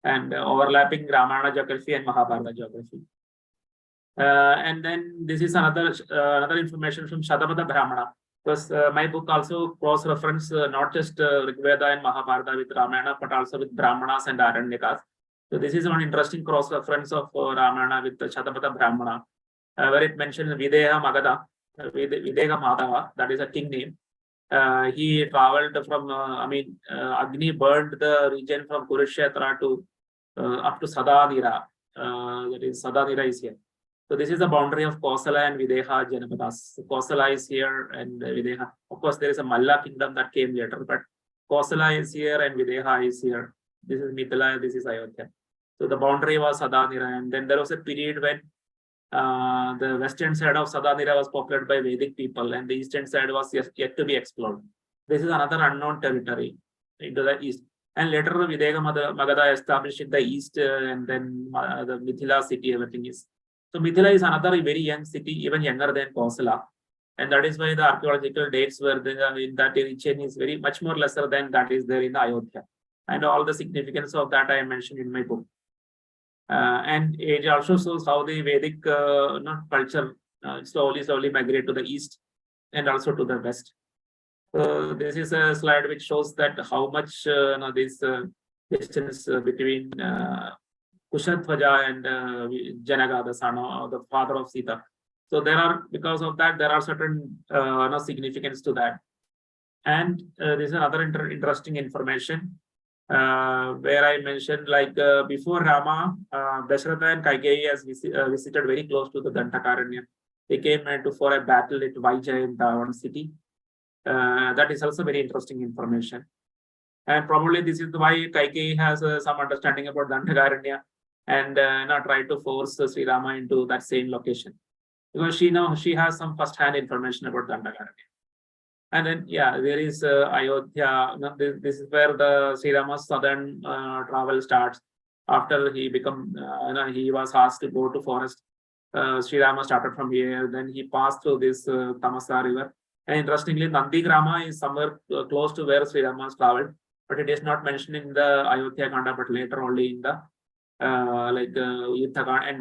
and overlapping Ramayana geography and Mahabharata geography. And then this is another information from Shatabada Brahmana, because my book also cross-reference not just Rigveda and Mahabharata with Ramayana, but also with Brahmanas and Aranyakas. So this is one interesting cross-reference of Ramayana with the Shatabada Brahmana, where it mentions Videha Magadha, Videga Madhava, that is a king name. He traveled from, Agni burned the region from Kurukshetra to up to Sadadira. That is, Sadadira is here. So this is the boundary of Kosala and Videha Janapadas. So Kosala is here and Videha. Of course, there is a Malla kingdom that came later, but Kosala is here and Videha is here. This is Mithila, this is Ayodhya. So the boundary was Sadanira, and then there was a period when the western side of Sadanira was populated by Vedic people, and the eastern side was yet to be explored. This is another unknown territory into the east. And later, Videga Magadha established in the east, and then the Mithila city, everything is. So Mithila is another very young city, even younger than Kosala. And that is why the archaeological dates were in that region is very much more lesser than that is there in the Ayodhya. And all the significance of that I mentioned in my book. And it also shows how the Vedic culture slowly migrate to the east and also to the west. So this is a slide which shows that how much this distance between Kushathwaja and Janaga, the son of the father of Sita. So there are, because of that, there are certain significance to that. And this is another interesting information where I mentioned, like before Rama, Dasharatha and Kaikeyi has visited very close to the Dantakaranya. They came for a battle at Vaija in Davan city. That is also very interesting information. And probably this is why Kaikeyi has some understanding about Dantakaranya and not try to force Sri Rama into that same location, because she has some first-hand information about Dantakaranya. And then, yeah, there is Ayodhya. This is where the Sri Rama's southern travel starts. After he he was asked to go to forest. Sri Rama started from here. Then he passed through this Tamasa river. And interestingly, Nandigrama is somewhere close to where Sri Rama has traveled, but it is not mentioned in the Ayodhya Kanda, but later only in the end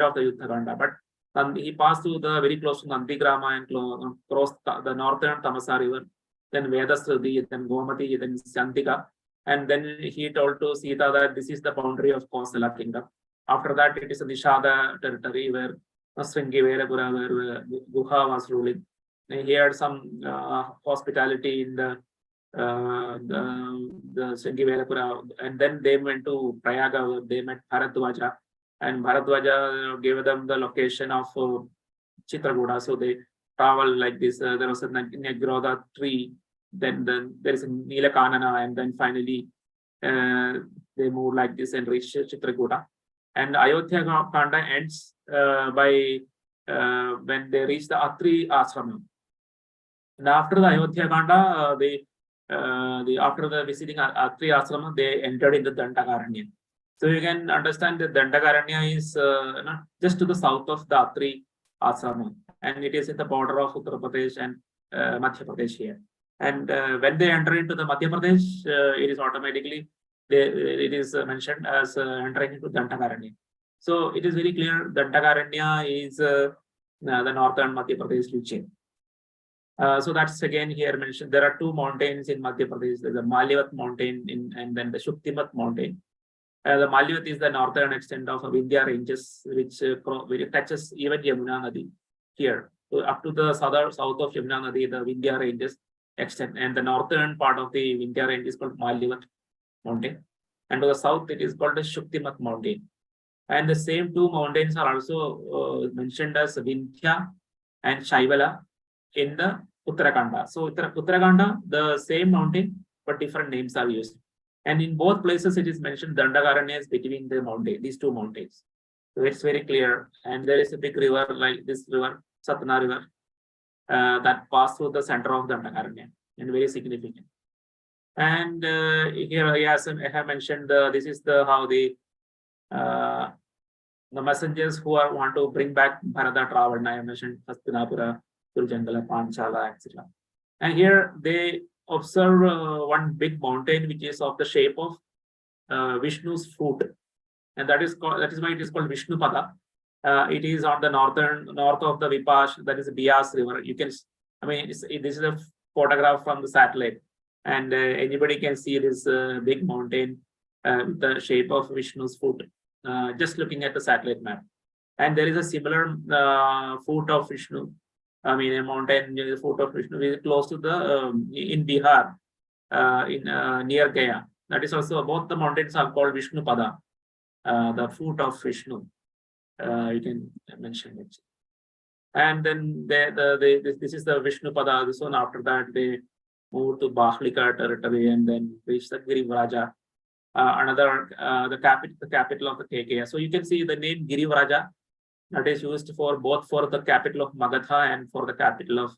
of the Yuddha Kanda. But he passed through the very close to Nandigrama and crossed the northern Tamasa river, then Vedasruti, then Gomati, then Santika. And then he told to Sita that this is the boundary of Kosala kingdom. After that, it is a Nishada territory where Sringi Verapura, where Guha was ruling. And he had some hospitality in the Sringi Verapura. And then they went to Prayaga, where they met Bharadwaja. And Bharadwaja gave them the location of Chitrakuta. So they travel like this. There was a Negrodha tree. Then there is a Nilakanana, and then finally they move like this and reach Chitrakuta. And Ayodhya Kanda ends by when they reach the Atri Ashram. And after the Ayodhya Kanda, after the visiting Atri Ashram, they entered into Dantakaranya. So you can understand that Dantakaranya is just to the south of the Atri Ashram, and it is at the border of Uttar Pradesh and Madhya Pradesh here. And when they enter into the Madhya Pradesh, it is automatically mentioned as entering into Dantakaranya. So it is very clear Dantakaranya is the northern Madhya Pradesh region. So that's again here mentioned. There are two mountains in Madhya Pradesh. There's the Malyavat mountain and then the Shuktimat mountain. The Malyavat is the northern extent of Vindhya ranges, which touches even Yamuna Nadi here. So up to the south of Yamuna Nadi, the Vindhya ranges extend, and the northern part of the Vindhya range is called Malyavat mountain, and to the south it is called the Shuktimat mountain. And the same two mountains are also mentioned as Vindhya and Shaivala in the Uttarakanda. So Uttarakanda, the same mountain, but different names are used. And in both places it is mentioned Dandakaranya is between these two mountains. So it's very clear. And there is a big river like this river, Satna river, that passed through the center of Dandakaranya, and very significant. And here, yes, I have mentioned this is how the messengers who want to bring back Bharata traveled. I mentioned Hastinapura, Durjangala, Panchala, etc. And here they observe one big mountain which is of the shape of Vishnu's foot, and that is why it is called Vishnupada. It is on the north of the Vipash, that is Bias river. You can, this is a photograph from the satellite, and anybody can see this big mountain with the shape of Vishnu's foot, just looking at the satellite map. And there is a similar foot of Vishnu, a mountain near the foot of Vishnu, is close to the in Bihar, near Gaya. That is also, both the mountains are called Vishnupada, the foot of Vishnu. You can mention it. And then this is the Vishnupada. This one, after that they moved to Bahlika territory and then reached the Girivaraja, the capital of the KK. So you can see the name Girivaraja that is used for both for the capital of Magadha and for the capital of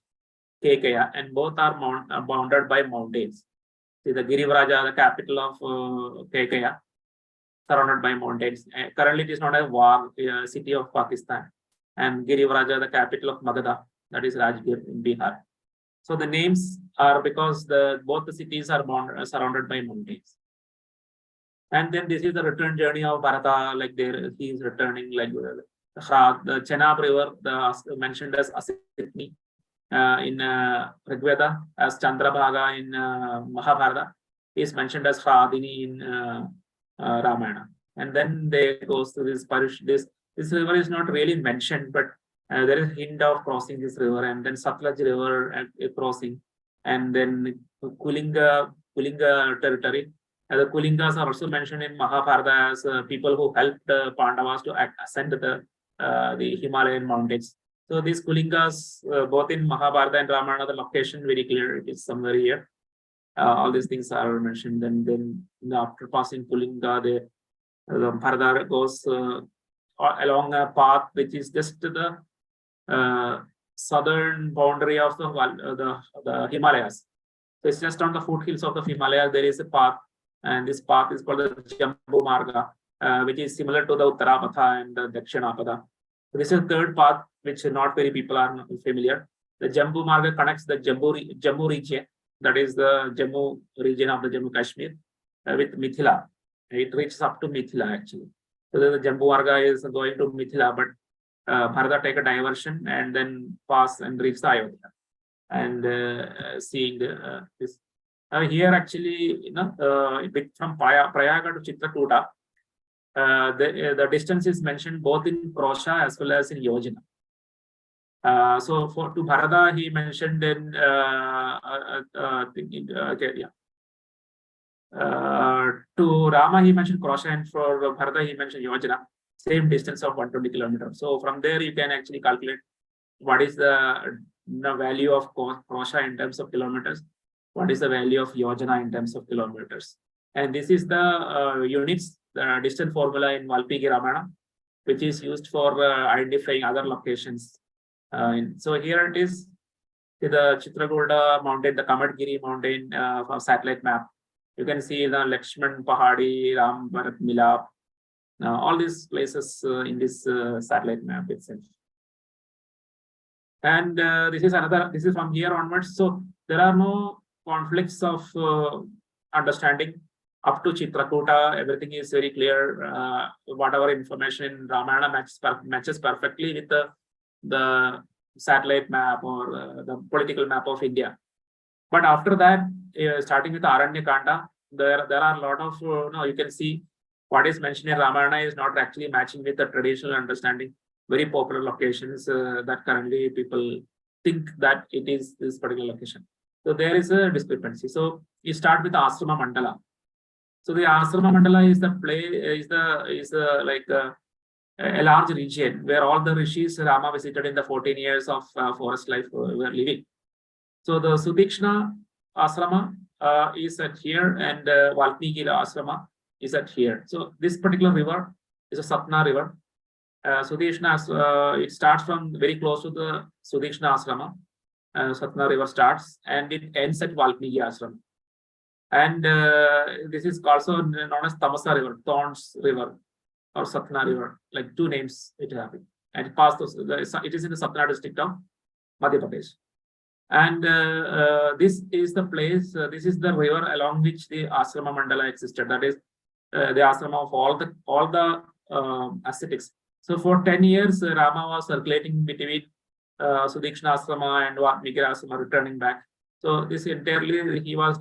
Kekaya, and both are bounded by mountains. See the Girivaraja, the capital of Kekaya, surrounded by mountains. Currently, it is not a war city of Pakistan. And Girivaraja, the capital of Magadha, that is Rajgir in Bihar. So the names are because both the cities are surrounded by mountains. And then this is the return journey of Bharata. Like there, he is returning like the Chenab River, mentioned as Asitni in Rigveda, as Chandrabhaga in Mahabharata, is mentioned as Hradini in Ramayana. And then they goes to this parish. This river is not really mentioned, but there is a hint of crossing this river, and then Satlaj River crossing, and then Kulinga territory. The Kulingas are also mentioned in Mahabharata as people who helped the Pandavas to ascend the Himalayan mountains. So these Kulingas, both in Mahabharata and Ramayana, the location very clear. It is somewhere here. All these things are mentioned. And then after passing Kulinga, the Bharata goes along a path which is just the southern boundary of the Himalayas. So it's just on the foothills of the Himalayas. There is a path, and this path is called the Jambu Marga, which is similar to the Uttarapatha and the Dakshinapada. So this is the third path, which not very people are familiar. The Jambu Marga connects the Jammu region, that is the Jammu region of the Jammu Kashmir, with Mithila. It reaches up to Mithila actually. So the Jambu Marga is going to Mithila, but Bharata take a diversion and then pass and reach the Ayodhya. And seeing this here actually, from Prayaga to Chitrakuta, the distance is mentioned both in Krosha as well as in Yojana. So to Bharata, he mentioned in to Rama, he mentioned Krosha, and for Bharata, he mentioned Yojana, same distance of 120 kilometers. So from there, you can actually calculate what is the value of Krosha in terms of kilometers, what is the value of Yojana in terms of kilometers. And this is the units, the distance formula in Valmiki Ramayana, which is used for identifying other locations. So here it is, the Chitrakuta mountain, the Kamadgiri mountain from satellite map. You can see the Lakshman Pahadi, Ram Bharat Milap, all these places in this satellite map itself. And this is from here onwards. So there are no conflicts of understanding up to Chitrakuta. Everything is very clear. Whatever information in Ramayana matches perfectly with the satellite map or the political map of India. But after that, starting with Aranyakanda, there are a lot of you can see what is mentioned in Ramayana is not actually matching with the traditional understanding. Very popular locations that currently people think that it is this particular location. So there is a discrepancy. So you start with Asrama Mandala. So the Asrama Mandala is a large region where all the rishis Rama visited in the 14 years of forest life were living. So the Sudikshna Asrama is at here, and Valmiki Asrama is at here. So this particular river is a Satna river. Sudikshna, it starts from very close to the Sudikshna Asrama. Satna river starts and it ends at Valmiki Asrama. And this is also known as Tamasa River, Thorns River, or Satna River, like two names it having. And it is in the Satna district of Madhya Pradesh. And this is the place, this is the river along which the Asrama Mandala existed. That is the asrama of all the ascetics. So for 10 years, Rama was circulating between Sudikshna Asrama and Valmiki Asrama, returning back. So this entirely he was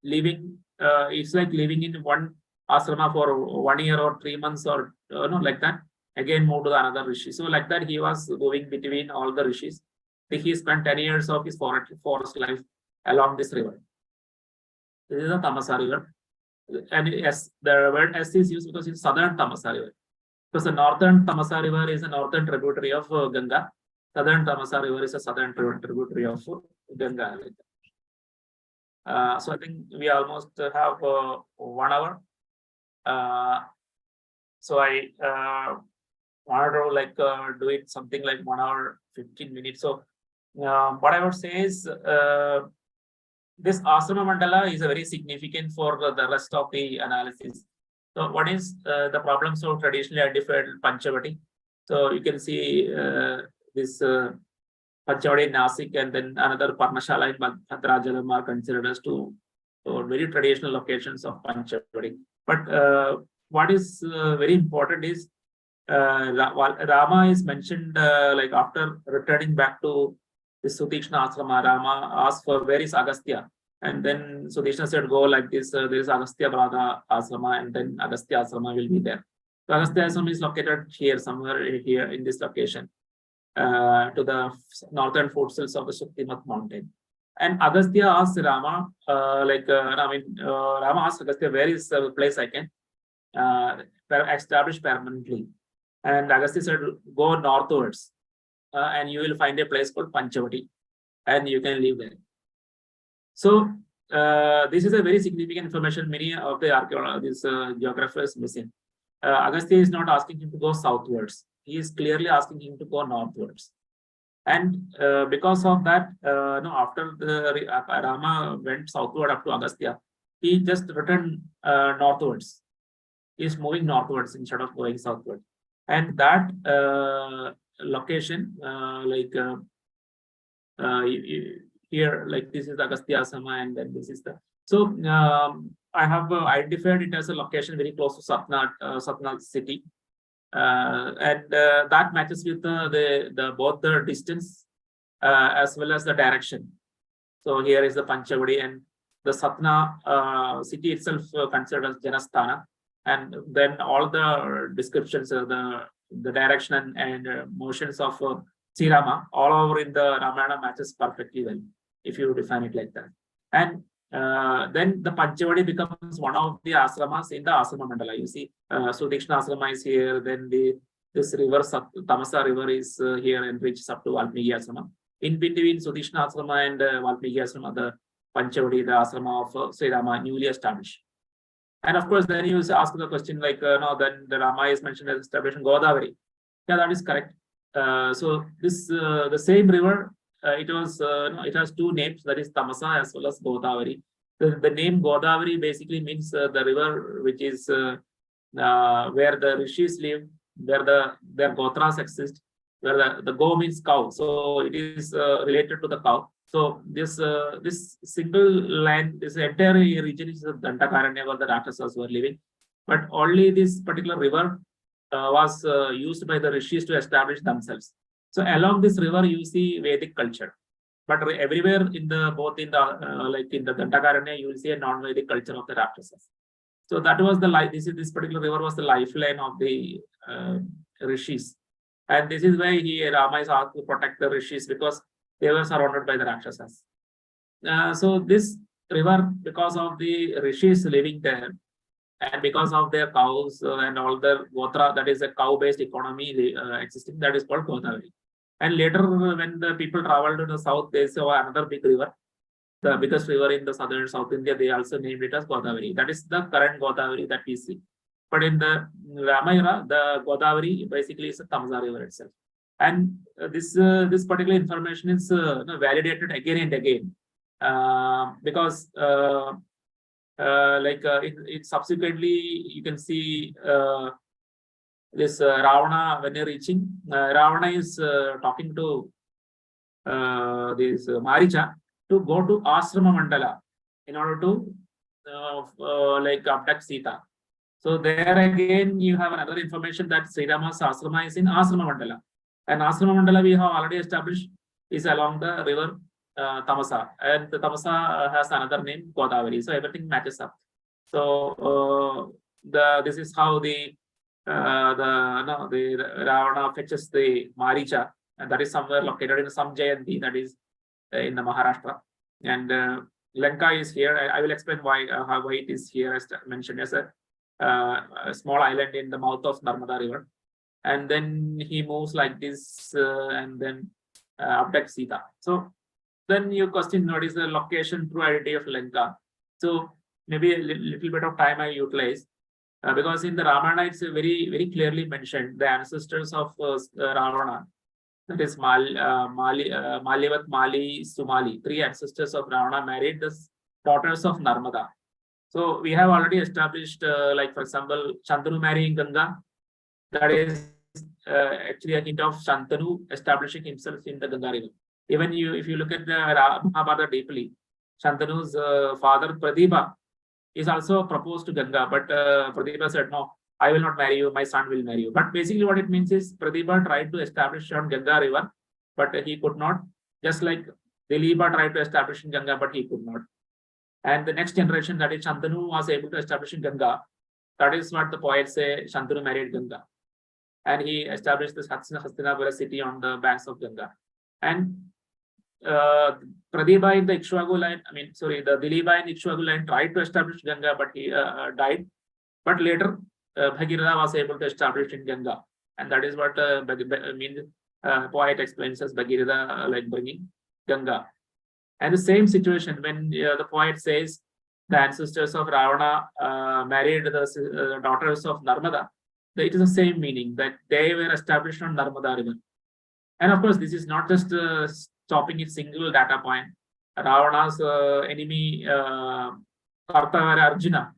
living. It's like living in one asrama for 1 year or 3 months or like that. Again, move to another rishi. So like that, he was going between all the rishis. He spent 10 years of his forest life along this river. This is the Tamasa River. And yes, the word S is used because it's southern Tamasa River. Because the northern Tamasa River is a northern tributary of Ganga. Southern Tamasa River is a southern tributary of Ganga. So I think we almost have 1 hour. So I wanted to do it something like 1 hour 15 minutes. So what I would say is this Asrama Mandala is a very significant for the rest of the analysis. So what is the problems of traditionally identified Panchavati? So you can see this Panchavati in Nasik and then another Parnashala in Bhadrajalam are considered as two very traditional locations of Panchavati. But what is very important is Rama is mentioned like after returning back to the Sutikshna Asrama, Rama asked for where is Agastya, and then Sudishna said go like this. There is Agastya Brada Asrama, and then Agastya Asrama will be there. So Agastya Asrama is located here, somewhere here in this location, to the northern foothills of the Shaktimat mountain. And Agastya asked Rama, Rama asked Agastya, where is the place I can establish permanently? And Agastya said, go northwards, and you will find a place called Panchavati, and you can live there. So this is a very significant information. Many of the archaeologists, geographers missing. Agastya is not asking him to go southwards. He is clearly asking him to go northwards. And because of that, after the Rama went southward up to Agastya, he just returned northwards. He is moving northwards instead of going southward. And that location, here, like this is Agastya Asrama, and then this is the. So I have identified it as a location very close to Satna city, and that matches with the both the distance as well as the direction. So here is the Panchavadi, and the Satna city itself considered as Janasthana, and then all the descriptions of the direction and motions of Sri Rama all over in the Ramayana matches perfectly well, if you define it like that. And then the Panchavadi becomes one of the asramas in the Asrama Mandala. You see, Sudikshna Asrama is here, then this river, Tamasa river is here and reaches up to Valmiki Asrama. In between Sudikshna Asrama and Valmiki Asrama, the Panchavadi, the asrama of Sri Rama, newly established. And of course, then you ask the question like, no, then the Rama is mentioned as established in Godavari. Yeah, that is correct. So this the same river, it has two names, that is Tamasa as well as Godavari. The name Godavari basically means the river which is where the rishis live, where their gotras exist, where the go means cow, so it is related to the cow. So this single land, this entire region is the Dantakaranya where the Rakshasas were living, but only this particular river was used by the rishis to establish themselves. So along this river, you see Vedic culture, but everywhere in both in the Dantakaranya, you will see a non-Vedic culture of the Rakshasas. So that was the life. This particular river was the lifeline of the rishis, and this is why Rama is asked to protect the rishis, because they were surrounded by the Rakshasas. So this river, because of the rishis living there, and because of their cows and all their gotra, that is a cow-based economy existing, that is called Godavari. And later, when the people traveled to the south, they saw another big river, the biggest river in the southern South India. They also named it as Godavari. That is the current Godavari that we see. But in the Ramayana, the Godavari basically is a Tamsa river itself. And this particular information is validated again and again because it subsequently you can see this Ravana, when you're reaching, Ravana is talking to this Maricha to go to Asrama Mandala in order to abduct Sita. So there again you have another information that Sri Rama's Asrama is in Asrama Mandala. And Asrama Mandala we have already established is along the river Tamasa, and the Tamasa has another name, Godavari. So everything matches up. So this is how the Ravana fetches the Maricha, and that is somewhere located in some Jayanti, that is in the Maharashtra. And Lanka is here. I will explain why it is here, as mentioned as a small island in the mouth of Narmada River. And then he moves like this, and then abduct Sita. So then you question what is the location, true identity of Lanka. So maybe a little bit of time I utilize because in the Ramayana it's very clearly mentioned the ancestors of Ravana, that is Malivat, Mali, Sumali, three ancestors of Ravana married the daughters of Narmada. So we have already established, like for example, Shantanu marrying Ganga. That is actually a hint of Shantanu establishing himself in the Ganga river. Even if you look at the Mahabharata deeply, Shantanu's father Pradipa is also proposed to Ganga, but Pradipa said, no, I will not marry you, my son will marry you. But basically what it means is Pradipa tried to establish on Ganga river, but he could not. Just like Dilipa tried to establish in Ganga, but he could not. And the next generation, that is Shantanu, was able to establish in Ganga. That is what the poets say, Shantanu married Ganga. And he established this Hastinapura city on the banks of Ganga. And Pradipa in the Ikshvaku line, the Dilipa in Ikshvaku line tried to establish Ganga, but he died. But later, Bhagirath was able to establish in Ganga. And that is what poet explains as Bhagirath like bringing Ganga. And the same situation when the poet says the ancestors of Ravana married the daughters of Narmada, it is the same meaning that they were established on Narmada river. And of course, this is not just stopping its single data point. Ravana's enemy, Kartavara Arjuna,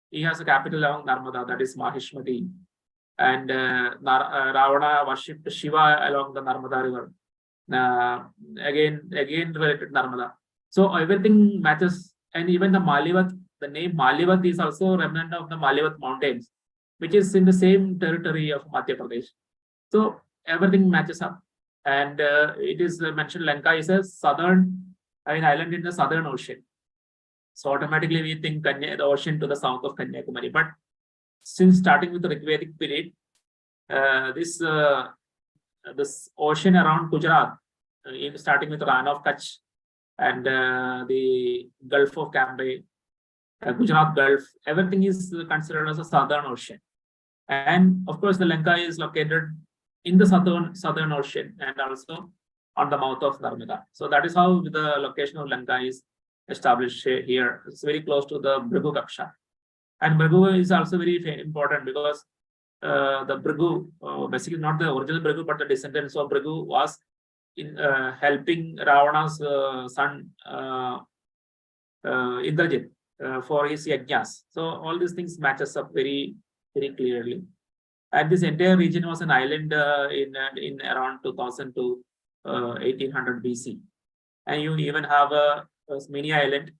he has a capital along Narmada, that is Mahishmati. And Ravana worshipped Shiva along the Narmada river. Again related Narmada. So everything matches, and even the Malivat, the name Malivat is also a remnant of the Malivat mountains, which is in the same territory of Madhya Pradesh. So everything matches up, and it is mentioned Lanka is a island in the southern ocean. So automatically we think the ocean to the south of Kanyakumari. But since starting with the Rigvedic period, this ocean around Gujarat, starting with Rana of Kutch and the Gulf of Cambay, Gujarat Gulf, everything is considered as a southern ocean. And of course, the Lanka is located in the southern ocean and also on the mouth of Narmada. So that is how the location of Lanka is established here. It's very close to the Bhrigu Kaksha. And Bhrigu is also very important because the Bhrigu, basically not the original Bhrigu, but the descendants of Bhrigu was in helping Ravana's son Indrajit for his yajnas. So all these things matches up very clearly. And this entire region was an island in around 2000 to 1800 BC. And you even have a mini island,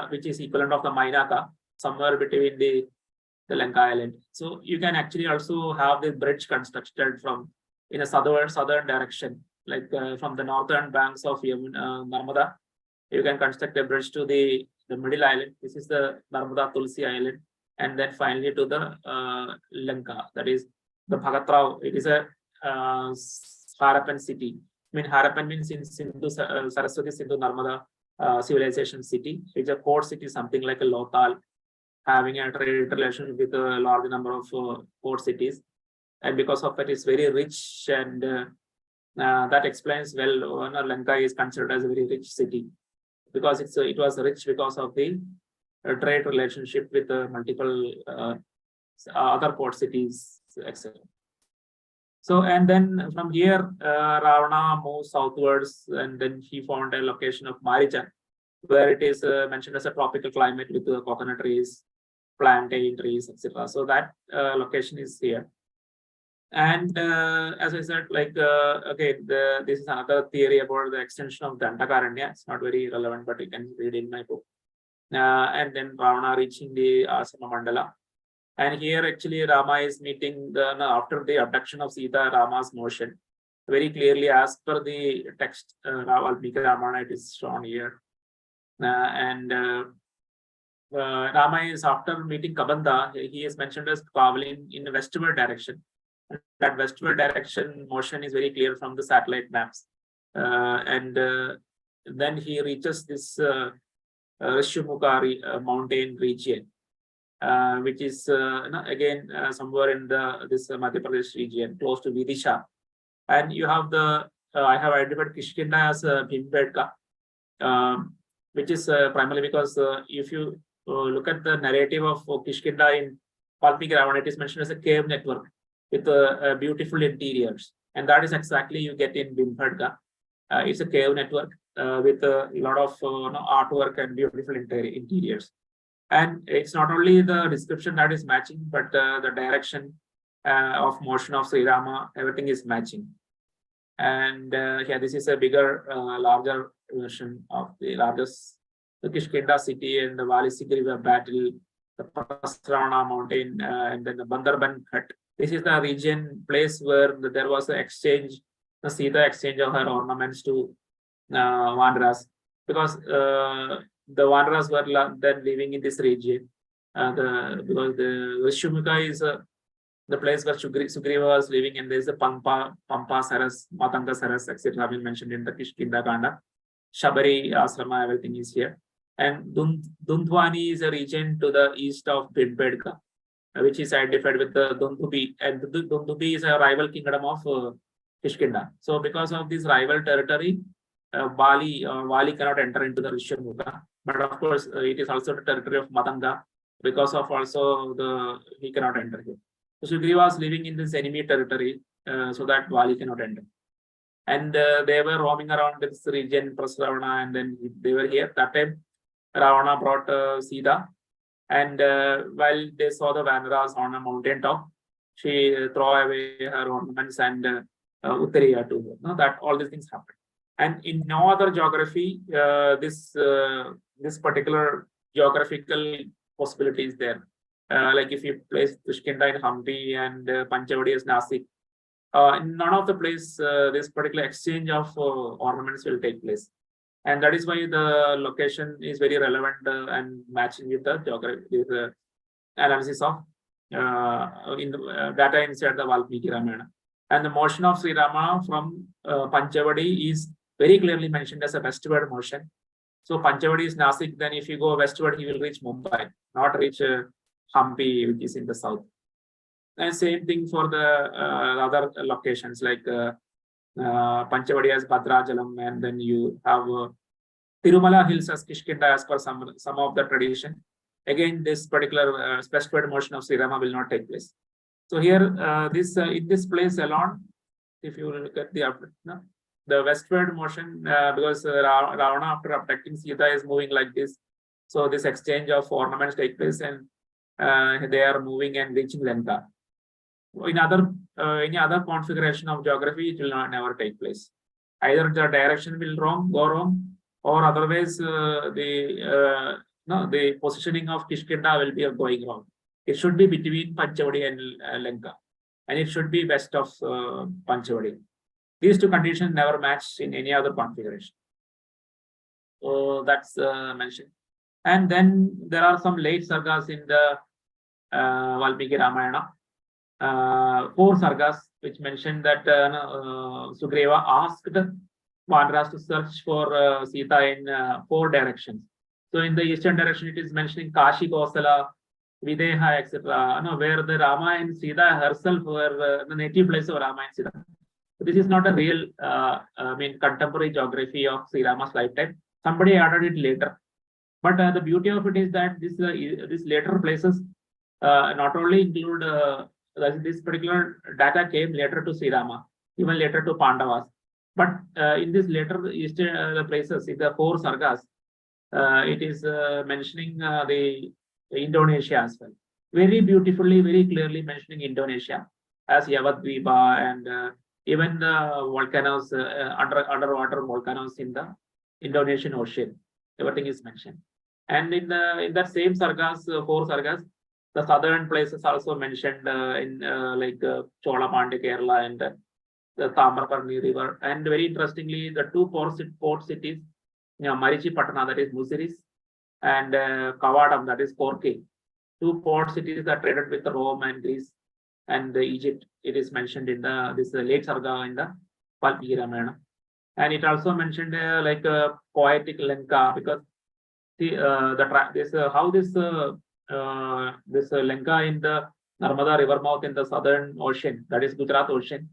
which is equivalent of the Mainaka, somewhere between the Lanka island. So you can actually also have the bridge constructed from in a southern direction, like from the northern banks of Narmada. You can construct a bridge to the middle island. This is the Narmada Tulsi Island, and then finally to the Lanka, that is the Bhagatrao. It is a Harappan city. Harappan means in Sindhu, Saraswati Sindhu Narmada civilization city. It's a port city, something like a Lothal, having a trade relationship with a large number of port cities. And because of that, it's very rich, and that explains well Lanka is considered as a very rich city, because it was rich because of the trade relationship with multiple other port cities, etc. So, and then from here, Ravana moves southwards, and then he found a location of Maricha, where it is mentioned as a tropical climate with coconut trees, plantain trees, etc. So that location is here. And as I said, like, this is another theory about the extension of Dandakaranya. It's not very relevant, but you can read in my book. And then Ravana reaching the Asama Mandala. And here actually Rama is meeting after the abduction of Sita, Rama's motion. Very clearly as per the text, Valmiki Ramana, it is shown here. Rama is, after meeting Kabanda, he is mentioned as traveling in a westward direction. That westward direction motion is very clear from the satellite maps. Then he reaches this Rishimukha mountain region, which is again somewhere in this Madhya Pradesh region, close to Vidisha. And you have the I have identified Kishkinda as Bhimbedka, which is primarily because if you look at the narrative of Kishkinda in Valmiki Ramayana, it is mentioned as a cave network with beautiful interiors, and that is exactly you get in Bhimbedka. It's a cave network with a lot of artwork and beautiful interiors. And it's not only the description that is matching, but the direction of motion of Sri Rama, everything is matching. And here, this is a bigger, larger version of the largest Kishkinda city and the Valisiki River battle, the Prasravana mountain, and then the Bandarban Hut. This is the region, place where there was an exchange, the Sita exchange of her ornaments to Vandaras, because the Vandaras were then living in this region. Because the Rishumuka is the place where Sugriva was living, and there is a Pampa Saras, Matanga Saras, etc. been mentioned in the Kishkinda Kanda. Shabari Asrama, everything is here. And Dundwani is a region to the east of Bhimbedka, which is identified with the Dundubi. And Dundubi is a rival kingdom of Kishkinda. So because of this rival territory, Vali cannot enter into the Rishyamukha. But of course, it is also the territory of Matanga. Because of also he cannot enter here. So Sugriva was living in this enemy territory, so that Vali cannot enter. And they were roaming around this region, Prasravana, and then they were here. That time, Ravana brought Sita, and while they saw the Vanaras on a mountain top, she threw away her ornaments and Uttariya to her. No, that all these things happened. And in no other geography, this particular geographical possibility is there. Like if you place Kishkinda in Hampi and Panchavadi as Nasik, in none of the place this particular exchange of ornaments will take place. And that is why the location is very relevant and matching with the geography, with the analysis of data inside the Valmiki Ramayana. And the motion of Sri Rama from Panchavadi is very clearly mentioned as a westward motion. So Panchavadi is Nasik, then if you go westward, he will reach Mumbai, not reach Hampi, which is in the south. And same thing for the other locations like Panchavadi as Bhadrajalam, and then you have Tirumala Hills as Kishkinda as per some of the tradition. Again, this particular westward motion of Sri Rama will not take place. So here, in this place alone, if you look at the westward motion, because Ravana, after abducting Sita, is moving like this. So this exchange of ornaments take place, and they are moving and reaching Lanka. In any other configuration of geography, it will never take place. Either the direction will go wrong, or otherwise the positioning of Kishkinda will be going wrong. It should be between Panchavadi and Lanka, and it should be west of Panchavadi. These two conditions never match in any other configuration. So that's mentioned. And then there are some late sargas in the Valmiki Ramayana. 4 sargas which mention that Sugriva asked Vanaras to search for Sita in 4 directions. So in the eastern direction, it is mentioning Kashi, Kosala, Videha, etc. Where the Rama and Sita herself were the native place of Rama and Sita. So this is not a real, contemporary geography of Sri Rama's lifetime. Somebody added it later. But the beauty of it is that these later places not only include this particular data came later to Sri Rama, even later to Pandavas. But in this later eastern places, in the 4 sargas, it is mentioning the Indonesia as well. Very beautifully, very clearly mentioning Indonesia as Yavadvipa, and even the volcanoes, underwater volcanoes in the Indonesian Ocean. Everything is mentioned. And in that same sargas, 4 sargas, the southern places also mentioned in like Cholamandi, Kerala, and the Tamaraparni River. And very interestingly, the 2 port cities, Marichi Patana, that is Musiris, and Kavadam, that is Korke. 2 port cities that traded with Rome and Greece and Egypt. It is mentioned in this late sarga in the Valmiki Ramayana. And it also mentioned like a poetic Lanka, because how this Lanka in the Narmada river mouth in the southern ocean, that is Gujarat Ocean,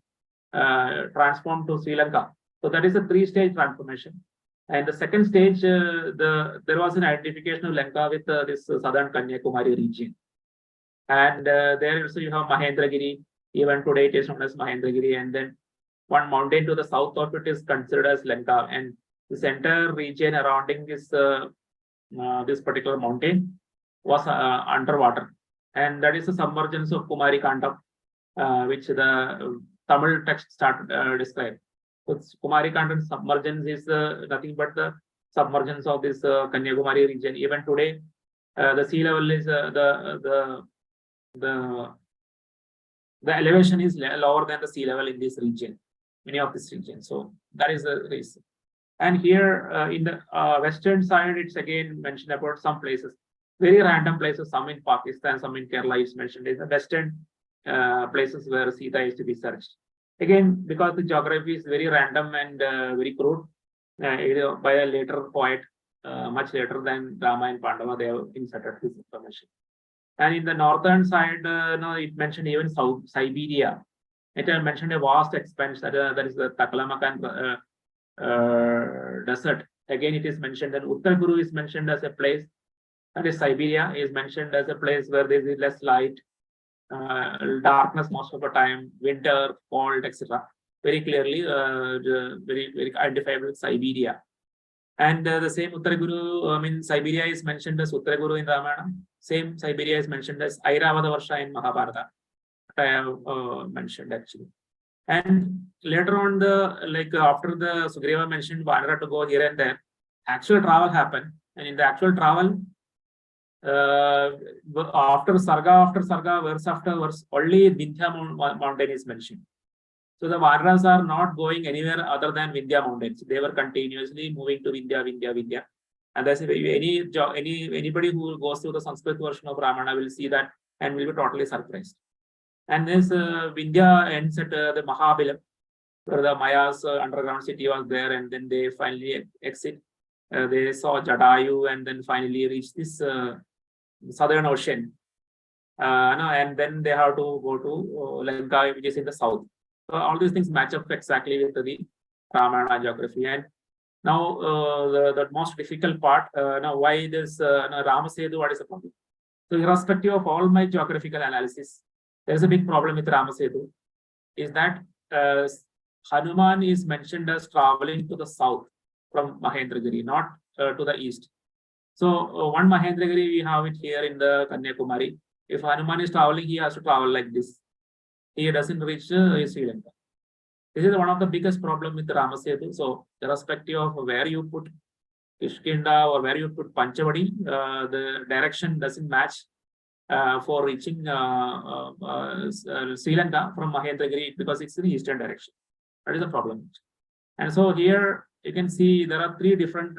transformed to Sri Lanka. So that is a three-stage transformation. And the second stage, there was an identification of Lanka with this southern Kanyakumari region. And there also you have Mahendragiri. Even today it is known as Mahendragiri. And then one mountain to the south of it is considered as Lanka. And this entire region surrounding this particular mountain was underwater. And that is the submergence of Kumari Kandam, which the Tamil text started describe. So Kumari Kandam submergence is nothing but the submergence of this Kanyakumari region. Even today, the sea level is the elevation is lower than the sea level in this region, many of this region. So that is the reason. And here in the western side, it's again mentioned about some places, very random places, some in Pakistan, some in Kerala is mentioned in the western places where Sita is to be searched. Again, because the geography is very random and very crude, by a later poet, much later than Rama and Pandava, they have inserted this information. And in the northern side, it mentioned even South Siberia. It mentioned a vast expanse that is the Taklamakan desert. Again, it is mentioned that Uttar Guru is mentioned as a place, that is Siberia is mentioned as a place where there is less light, darkness most of the time, winter, cold, etc. Very clearly, very identifiable with Siberia. And the same Uttar Guru, Siberia is mentioned as Uttar Guru in Ramayana. Same Siberia is mentioned as Airavada Varsha in Mahabharata. I have mentioned actually. And later on, after the Sugriva mentioned Vanara to go here and there, actual travel happened. And in the actual travel, after Sarga, verse after verse, only Vindhya mountain is mentioned. So the Vanaras are not going anywhere other than Vindhya mountains. They were continuously moving to Vindhya. And that's anybody who goes through the Sanskrit version of Ramayana will see that and will be totally surprised. And this Vindhya ends at the Mahabalam, where the Maya's underground city was there, and then they finally exit. They saw Jadayu and then finally reached this southern ocean. And then they have to go to Lanka, which is in the south. So all these things match up exactly with the Ramayana geography. And now the most difficult part, now why this Ramasetu, what is the problem? So irrespective of all my geographical analysis, there's a big problem with Ramasetu, is that Hanuman is mentioned as traveling to the south from Mahendragiri, not to the east. So one Mahendragiri, we have it here in the Kanyakumari. If Hanuman is traveling, he has to travel like this. He doesn't reach Sri Lanka. This is one of the biggest problems with the Ramasetu. So irrespective of where you put Kishkinda or where you put Panchavadi, the direction doesn't match for reaching Sri Lanka from Mahendragiri because it's in the eastern direction. That is the problem. And so here you can see there are three different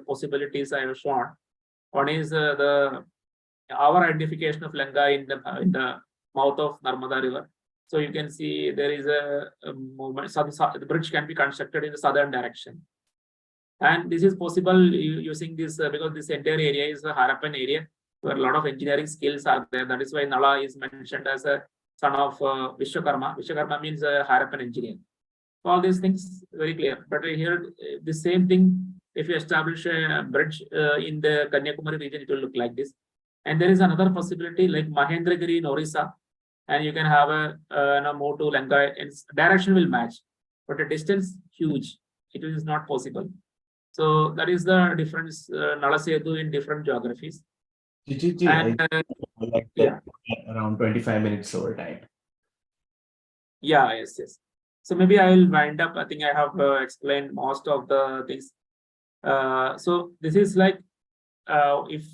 possibilities I have shown. One is our identification of Lanka in the mouth of Narmada River. So you can see there is a movement. The bridge can be constructed in the southern direction, and this is possible using this because this entire area is a Harappan area where a lot of engineering skills are there. That is why Nala is mentioned as a son of Vishwakarma. Vishwakarma means a Harappan engineer. All these things very clear. But here, the same thing, if you establish a bridge in the Kanyakumari region, it will look like this. And there is another possibility like Mahendragiri in Orissa, and you can have a move to Lanka, and direction will match, but the distance huge. It is not possible. So that is the difference, Nalasetu in different geographies. Jijith, yeah, around 25 minutes over time. Yeah, yes. So maybe I will wind up. I think I have explained most of the things. So this is like if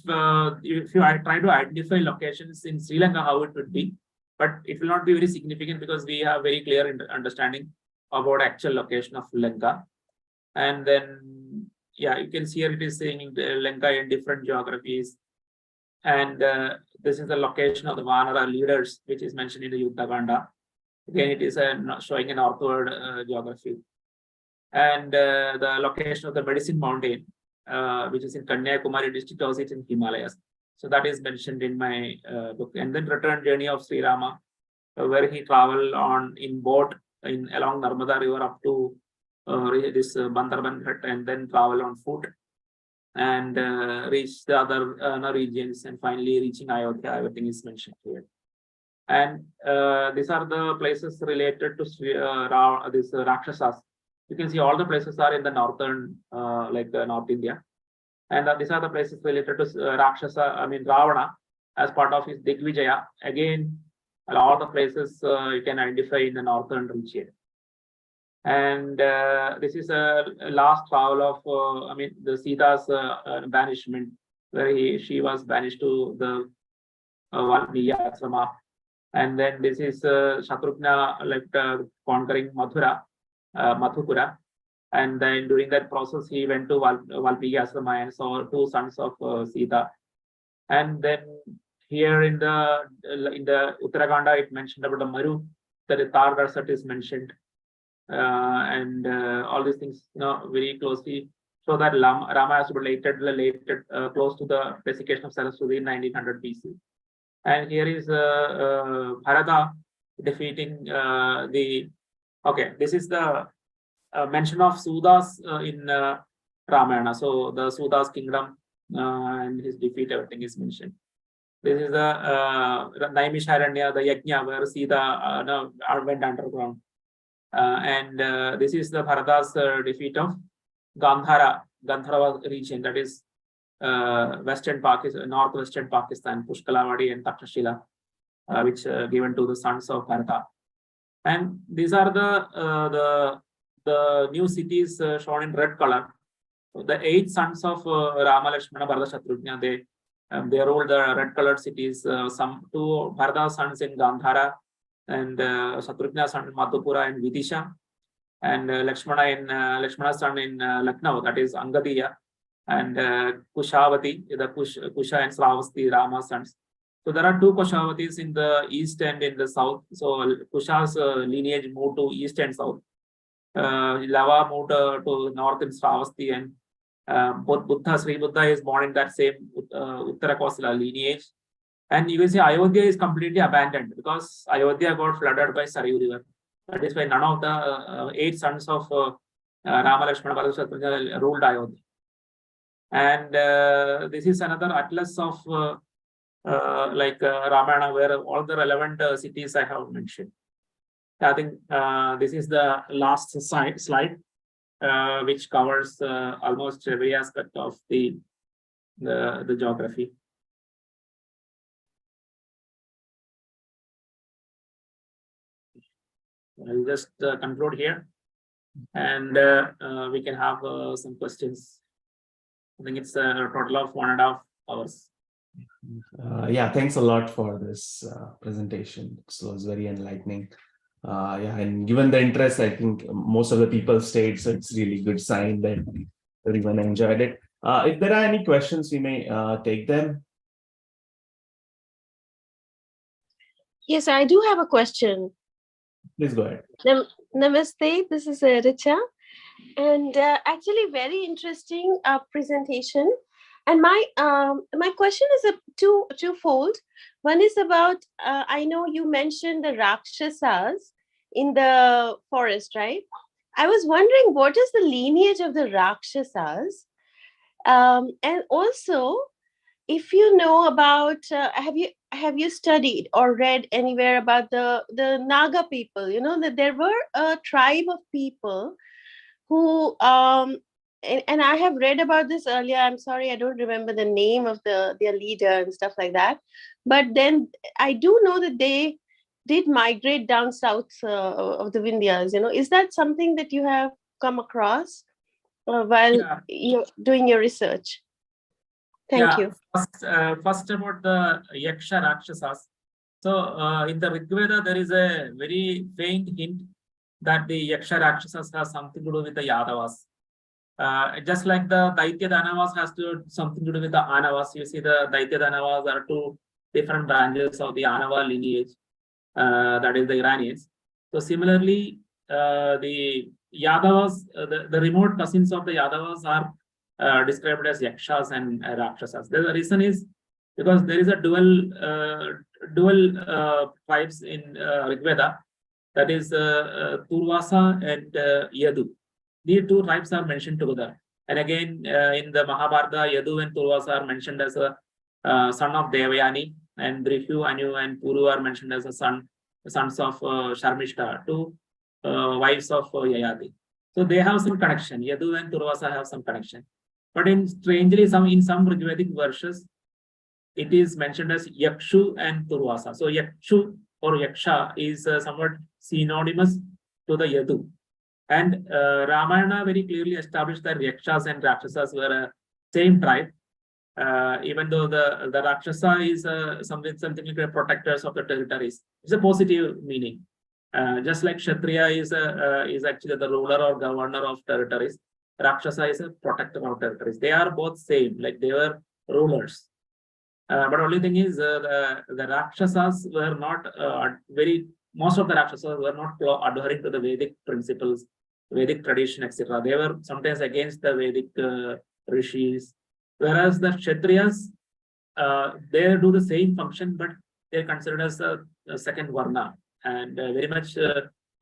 you try to identify locations in Sri Lanka, how it would be, but it will not be very significant because we have very clear understanding about actual location of Lanka. And then, yeah, you can see here it is saying Lanka in different geographies. And this is the location of the Vanara leaders, which is mentioned in the Yuddhakanda. Again, it is showing a northward geography. And the location of the Medicine Mountain, which is in Kanyakumari district, also it's in Himalayas. So that is mentioned in my book. And then return journey of Sri Rama, where he traveled in boat along Narmada River up to this Bandarban hut and then travel on foot and reach the other regions and finally reaching Ayodhya. Everything is mentioned here. And these are the places related to this Rakshasas. You can see all the places are in the northern, North India. And these are the places related to Ravana as part of his Digvijaya. Again, all the places you can identify in the northern region. And this is a last travel of, the Sita's banishment, where she was banished to the Valmiki Asrama. And then this is Shatrugna conquering Mathupura. And then during that process, he went to Valmiki Asrama and saw two sons of Sita. And then here in the Uttarakhanda, it mentioned about the Maru, that the Thar desert is mentioned. And all these things, very closely show that Rama has related close to the desiccation of Saraswati in 1900 BC. And here is Bharata defeating this is the mention of Sudas in Ramayana. So the Sudas kingdom and his defeat, everything is mentioned. This is the Naimisharanya, the Yajna, where Sita went underground. And this is the Bharata's defeat of Gandhara region, that is western Pakistan, northwestern Pakistan, Pushkalavadi and Takshashila, which given to the sons of Bharata. And these are the new cities shown in red color. So the 8 sons of Rama, Lakshmana, Bharata, Shatrugna, they ruled the red colored cities. Some 2 Bharata sons in Gandhara, and Shatrugna's son in Madhupura and Vidisha, and Lakshmana's son in Lucknow, that is Angadiya, and Kushavati, the Kusha and Sravasti, Rama's sons. So there are 2 Kushavatis in the east and in the south. So Kusha's lineage moved to east and south. Lava moved to north in Sravasti, and Sri Buddha is born in that same Uttara Kosala lineage. And you will see Ayodhya is completely abandoned because Ayodhya got flooded by Sarayu River. That is why none of the 8 sons of Rama, Lakshmana, Bharata, Shatrugna ruled Ayodhya. And this is another atlas of Ramayana, where all the relevant cities I have mentioned. I think this is the last slide, which covers almost every aspect of the geography. I'll just conclude here, and we can have some questions. I think it's a total of 1.5 hours. Yeah, thanks a lot for this presentation. It was very enlightening. And given the interest, I think most of the people stayed, so it's really good sign that everyone enjoyed it. If there are any questions, we may take them. Yes, I do have a question. Please go ahead. Namaste, this is Richa, and actually very interesting presentation. And my question is twofold. One is about I know you mentioned the Rakshasas in the forest, right? I was wondering what is the lineage of the Rakshasas, and also if you know about have you studied or read anywhere about the Naga people? You know that there were a tribe of people who and I have read about this earlier. I'm sorry, I don't remember the name of their leader and stuff like that. But then I do know that they did migrate down south of the Vindhyas. You know, is that something that you have come across while you're doing your research? Thank you. First about the Yaksha Rakshasas. So in the Rig Veda, there is a very faint hint that the Yaksha Rakshasas has something to do with the Yadavas. Just like the Daitya Danavas has something to do with the Anavas. You see the Daitya Danavas are 2 different branches of the Anava lineage, that is the Iranians. So similarly, the Yadavas, the remote cousins of the Yadavas are described as Yakshas and Rakshasas. The reason is because there is a dual tribes in Rig Veda, that is Turvasa and Yadu. these two tribes are mentioned together. And again, in the Mahabharata, Yadu and Turvasa are mentioned as a son of Devayani, and Drishu, Anu, and Puru are mentioned as a sons of Sharmishta, two wives of Yayati. So they have some connection. Yadu and Turvasa have some connection. But strangely, in some Rigvedic verses, it is mentioned as Yakshu and Turvasa. So Yakshu or Yaksha is somewhat synonymous to the Yadu. And Ramayana very clearly established that Yakshas and Rakshasas were a same tribe. Even though the Rakshasa is something like protectors of the territories. It's a positive meaning. Just like Kshatriya is actually the ruler or governor of territories, Rakshasa is a protector of territories. They are both same, like they were rulers. But only thing is the Rakshasas were not most of the Rakshasas were not adhering to the Vedic principles, Vedic tradition, etc. They were sometimes against the Vedic rishis. Whereas the Kshatriyas, they do the same function, but they're considered as a second varna and very much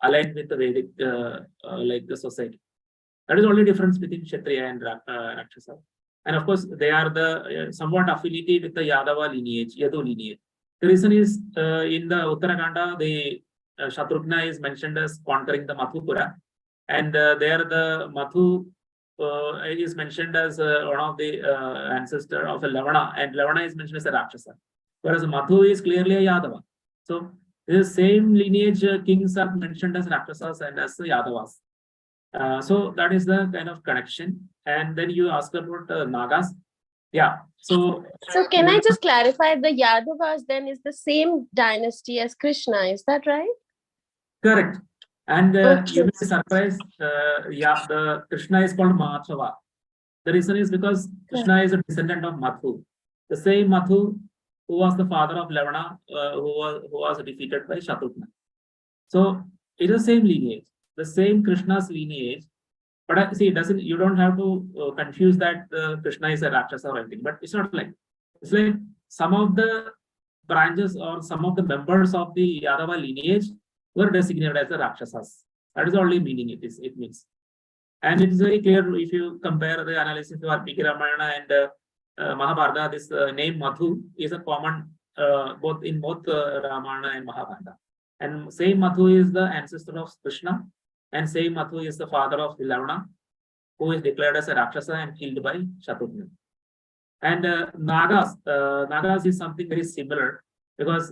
aligned with the Vedic, like the society. That is the only difference between Kshatriya and Rakshasa. And of course, they are the somewhat affiliated with the Yadava lineage, Yadu lineage. The reason is in the Uttarakanda, the Shatrughna is mentioned as conquering the Madhupura, and there the Madhu is mentioned as one of the ancestor of a Lavana, and Lavana is mentioned as a Rakshasa, whereas Madhu is clearly a Yadava. So the same lineage kings are mentioned as Rakshasas and as Yadavas. So that is the kind of connection. And then you ask about Nagas. Yeah. So can I just clarify, the Yadavas then is the same dynasty as Krishna, is that right? Correct. And you may be surprised, the Krishna is called Madhava. The reason is because Krishna is a descendant of Madhu. The same Madhu who was the father of Lavana, who was defeated by Shatrughna. So it is the same lineage, the same Krishna's lineage. But see, you don't have to confuse that Krishna is a Rakshasa or anything. But it's not like, it's like some of the branches or some of the members of the Yadava lineage were designated as the Rakshasas. That is the only meaning it means. And it is very clear if you compare the analysis of Valmiki Ramayana and Mahabharata, this name Madhu is a common both Ramayana and Mahabharata. And same Madhu is the ancestor of Krishna, and same Madhu is the father of Lavana, who is declared as a Rakshasa and killed by Shatrughna. And Nagas is something very similar, because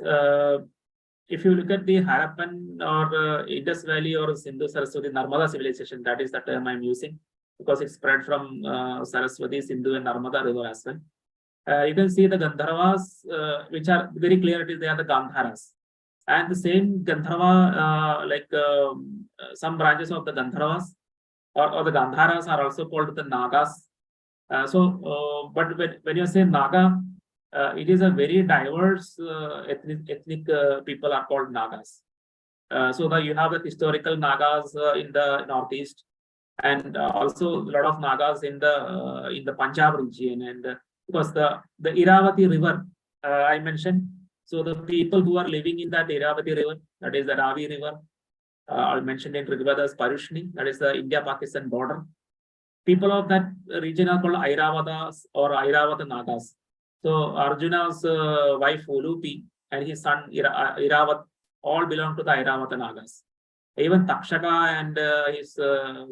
if you look at the Harappan or Indus Valley or Sindhu Saraswati Narmada civilization, that is the term I'm using, because it spread from Saraswati, Sindhu, and Narmada river as well. You can see the Gandharvas, which are very clear, they are the Gandharas. And the same Gandharva, some branches of the Gandharvas or the Gandharas are also called the Nagas. But when you say Naga, it is a very diverse ethnic people are called Nagas. So you have the historical Nagas in the northeast, and also a lot of Nagas in the Punjab region, and because the Iravati river I mentioned. So the people who are living in that Iravati river, that is the Ravi river, are mentioned in Rigveda as Parushni, that is the India-Pakistan border. People of that region are called Airavadas or Airavata Nagas. So Arjuna's wife Ulupi and his son Iravat all belong to the Airavata Nagas. Even Takshaka and his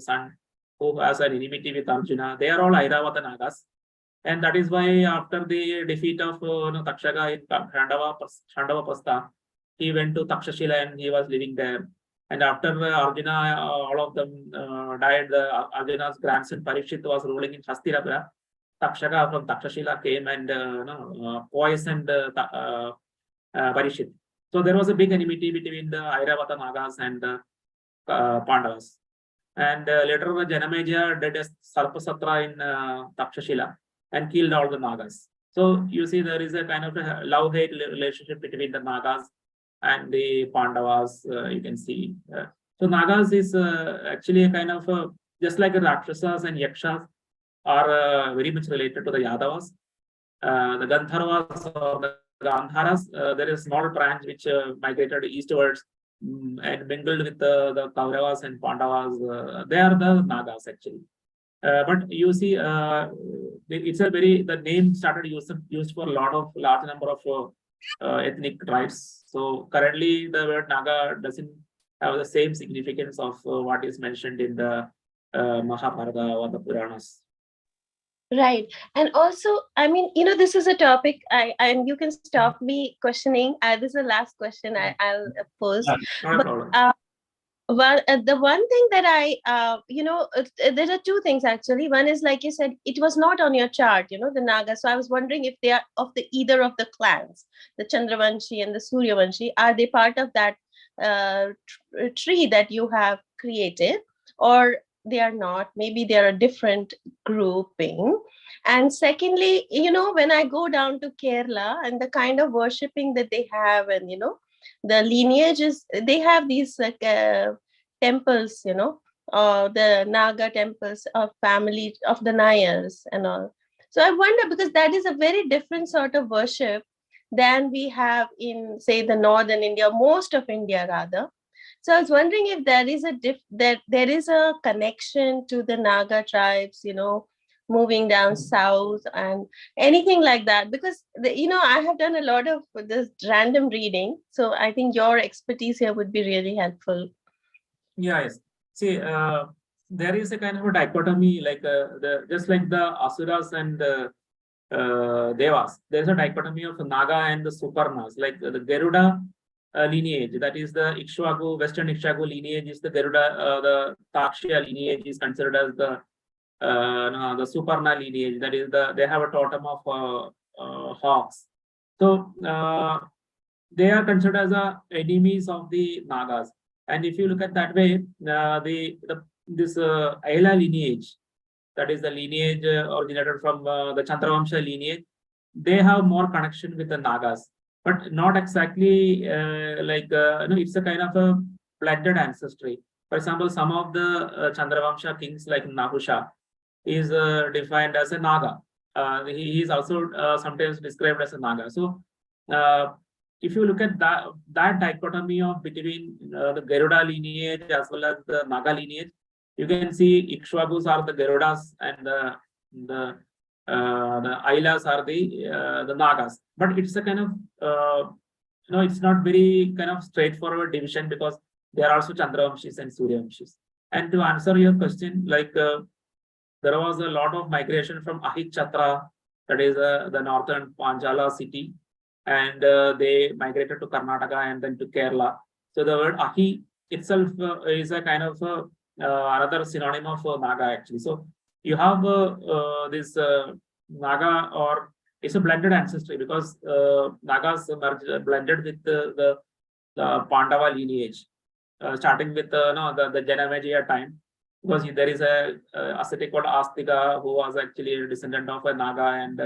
son, who has an enmity with Arjuna, they are all Airavata Nagas. And that is why after the defeat of Takshaka in Shandava Pasta, he went to Takshashila and he was living there. And after Arjuna, all of them died. Arjuna's grandson Parikshit was ruling in Hastinapura. Takshaka from Takshashila came and poisoned Parikshit. So there was a big enmity between the Airavata Nagas and the Pandavas. And later Janameja did a Sarpasatra in Takshashila and killed all the Nagas. So you see there is a kind of a love-hate relationship between the Nagas and the Pandavas, you can see. So Nagas is actually a kind of, just like the Rakshasas and Yakshas are very much related to the Yadavas. The Gandharvas or the Gandharas, there is a small branch which migrated eastwards. and mingled with the Kauravas and Pandavas. They are the Nagas actually. But you see, it's a the name started used for a large number of ethnic tribes. So currently, the word Naga doesn't have the same significance of what is mentioned in the Mahabharata or the Puranas. Right. And also, I mean, this is a topic and you can stop me questioning. This is the last question I'll pose. Not a problem. The one thing that there are two things actually. One is, like you said, it was not on your chart, the Naga. So I was wondering if they are of either of the clans, the Chandravanshi and the Suryavanshi. Are they part of that tree that you have created, or they are not? Maybe they are a different grouping. And secondly, when I go down to Kerala and the kind of worshipping that they have, and the lineages, they have these temples, the Naga temples of family of the Nayars and all. So I wonder, because that is a very different sort of worship than we have in, say, the northern India, most of India rather. So I was wondering if there is there is a connection to the Naga tribes, moving down south and anything like that, because I have done a lot of this random reading, so I think your expertise here would be really helpful. Yes. See, there is a kind of a dichotomy, like just like the Asuras and the Devas. There's a dichotomy of Naga and the Suparnas, like the Garuda lineage, that is the Ikshwaku, Western Ikshwaku lineage is the Garuda, the Takshya lineage is considered as the Suparna lineage, that is they have a totem of hawks. So they are considered as enemies of the Nagas. And if you look at that way, this Ayla lineage, that is the lineage originated from the Chandravamsha lineage, they have more connection with the Nagas, but not exactly it's a kind of a blended ancestry. For example, some of the Chandravamsha kings like Nahusha is defined as a Naga. He is also sometimes described as a Naga. So if you look at that dichotomy of between the Garuda lineage as well as the Naga lineage, you can see Ikshwakus are the Garudas and the Ailas are the Nagas. But it's a kind of it's not very kind of straightforward division, because there are also Chandravamshis and Suryavamshis. And to answer your question, like there was a lot of migration from Ahitchatra, that is the northern Panjala city, and they migrated to Karnataka and then to Kerala. So the word Ahi itself is a kind of another synonym of Naga actually. So you have this Naga, or it's a blended ancestry, because Nagas blended with the Pandava lineage, starting with the Janamejaya time, because there is a ascetic called Astika who was actually a descendant of a Naga and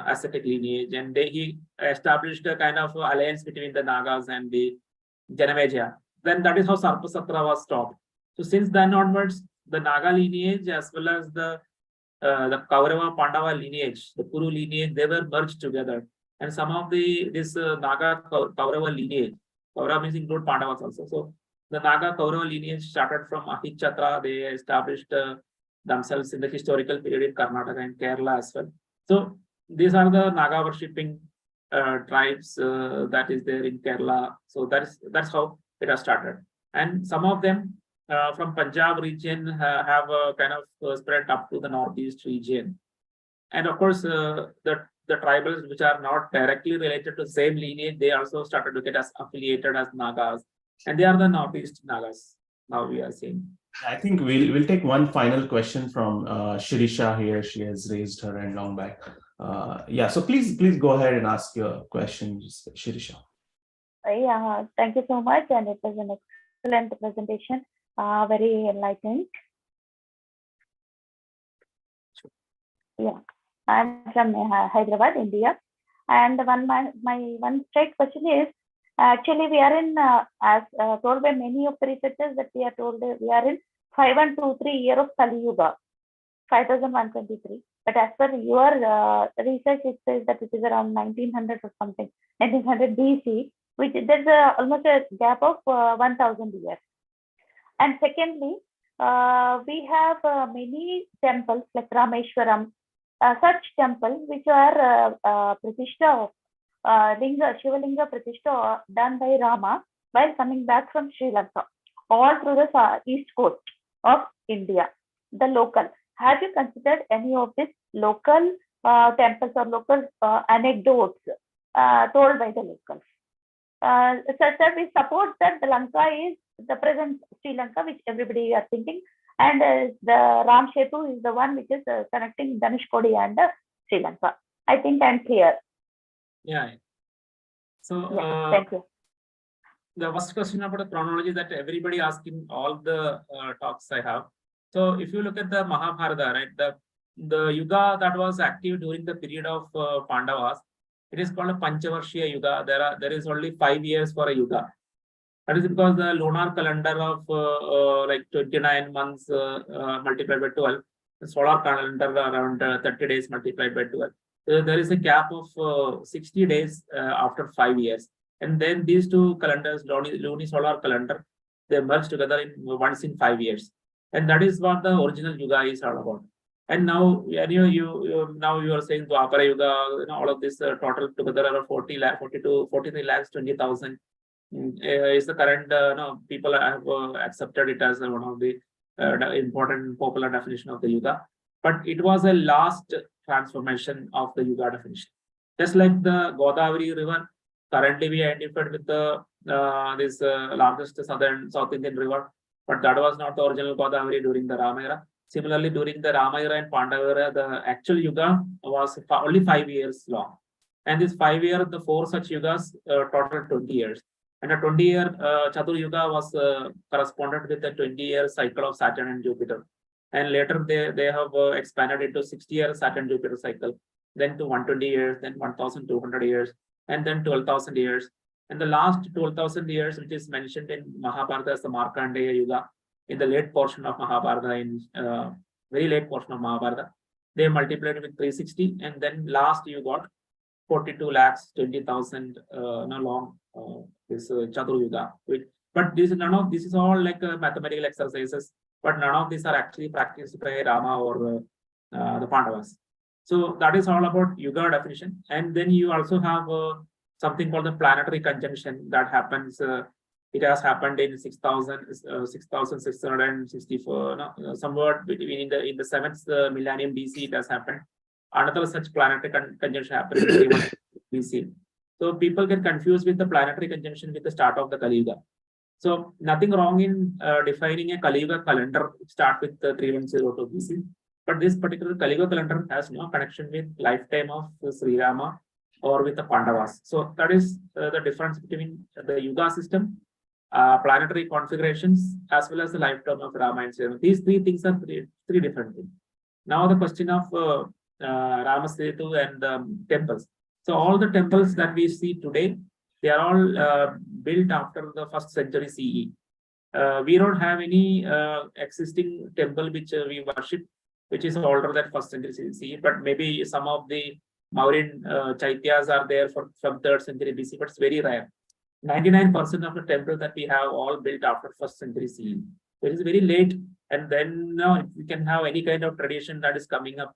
ascetic lineage, and he established a kind of alliance between the Nagas and the Janamejaya. Then that is how Sarpasatra was stopped. So since then onwards, the Naga lineage as well as the Kaurava Pandava lineage, the Kuru lineage, they were merged together. And some of this Naga Kaurava lineage, Kaurava means include Pandavas also. So the Naga Kaurava lineage started from Ahitchatra. They established themselves in the historical period in Karnataka and Kerala as well. So these are the Naga worshipping tribes that is there in Kerala. So that's how it has started. And some of them from Punjab region have kind of spread up to the northeast region. And of course, the tribals which are not directly related to the same lineage, they also started to get affiliated as Nagas. And they are the northeast Nagas, now we are seeing. I think we'll take one final question from Shirisha here. She has raised her hand long back. Yeah, so please go ahead and ask your question, Shirisha. Yeah, thank you so much, and it was an excellent presentation, very enlightening. Yeah, I'm from Hyderabad, India, and my one straight question is, actually we are in, as told by many of the researchers, that we are told we are in 5123 year of Kali Yuga, 5123. But as per your research, it says that it is around 1900 or something, 1900 BC. which there's almost a gap of 1,000 years. And secondly, we have many temples like Rameshwaram, such temples which are Pratishtha Shivalinga Pratishtha done by Rama while coming back from Sri Lanka, all through the east coast of India, the local. Have you considered any of these local temples or local anecdotes told by the locals? Such that we support that the Lanka is the present Sri Lanka, which everybody are thinking, and the Ram Setu is the one which is connecting Dhanushkodi and Sri Lanka. I think I'm clear. Yeah. So Thank you. The first question about the chronology that everybody asks in all the talks I have. So if you look at the Mahabharata, right, the yuga that was active during the period of Pandavas, it is called a Panchavarshiya Yuga. There is only 5 years for a yuga. That is because the lunar calendar of like 29 months multiplied by 12, the solar calendar around 30 days multiplied by 12. There is a gap of 60 days after 5 years. And then these two calendars, lunisolar calendar, they merge together once in 5 years. And that is what the original yuga is all about. And now, now you are saying Dwapara Yuga, all of this total together are 43 lakhs 20,000 is the current. People have accepted it as one of the important popular definition of the yuga. But it was a last transformation of the yuga definition. Just like the Godavari River, currently we identified with the this largest South Indian river, but that was not the original Godavari during the Rama era. Similarly, during the Rama era and Pandava era, the actual yuga was only 5 years long. And this 5 year, the 4 such yugas total 20 years. And a 20-year Chatur Yuga was corresponded with the 20-year cycle of Saturn and Jupiter. And later they have expanded into 60-year Saturn-Jupiter cycle, then to 120 years, then 1,200 years, and then 12,000 years. And the last 12,000 years, which is mentioned in Mahabharata as the Markandeya Yuga, in the late portion of Mahabharata, in very late portion of Mahabharata, they multiplied with 360, and then last you got 42 lakhs 20,000 long this Chatur Yuga. But none of this is all like mathematical exercises, but none of these are actually practiced by Rama or the Pandavas. So that is all about Yuga definition. And then you also have something called the planetary conjunction that happens. It has happened in 6,664, somewhat between in the 7th millennium BC. It has happened. Another such planetary conjunction happened in BC. So people get confused with the planetary conjunction with the start of the Kali Yuga. So nothing wrong in defining a Kali Yuga calendar start with 3102 BC. But this particular Kali Yuga calendar has no connection with lifetime of Sri Rama or with the Pandavas. So that is the difference between the Yuga system, planetary configurations, as well as the lifetime of Rama and Sri Rama. These three things are three different things. Now the question of Rama Setu and temples. So all the temples that we see today, they are all built after the 1st century CE. We don't have any existing temple which we worship, which is older than 1st century CE, but maybe some of the Mauryan Chaityas are there from 3rd century BC, but it's very rare. 99% of the temples that we have all built after 1st century CE. It is very late, and then we can have any kind of tradition that is coming up.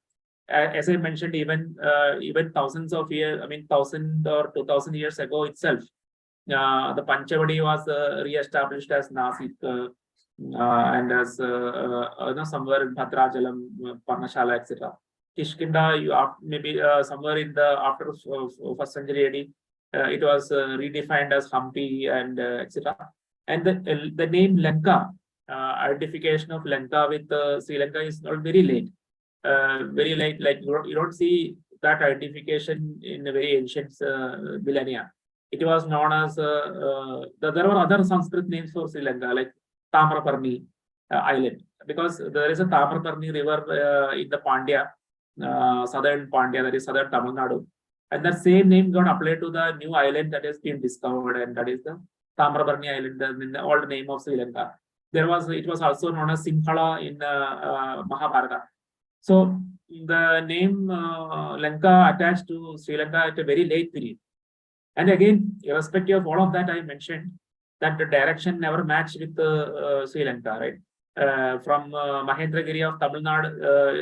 As I mentioned, even thousands of years, 1,000 or 2,000 years ago itself, the Panchavadi was re-established as Nasik and as somewhere in Bhadrajalam, Parnashala, etc. Kishkinda, maybe somewhere in the after 1st century AD, it was redefined as Hampi and etc. And the name Lanka, identification of Lanka with Sri Lanka is not very late. Very late, like you don't see that identification in a very ancient millennia. It was known as there were other Sanskrit names for Sri Lanka, like Tamraparni island, because there is a Tamraparni river in the Pandya, southern Pandya, that is southern Tamil Nadu, and that same name got applied to the new island that has been discovered, and that is the Tamraparni island, the old name of Sri Lanka. It was also known as Sinhala in Mahabharata. So the name Lanka attached to Sri Lanka at a very late period. And again, irrespective of all of that, I mentioned that the direction never matched with Sri Lanka, right? From Mahendragiri of Tamil Nadu,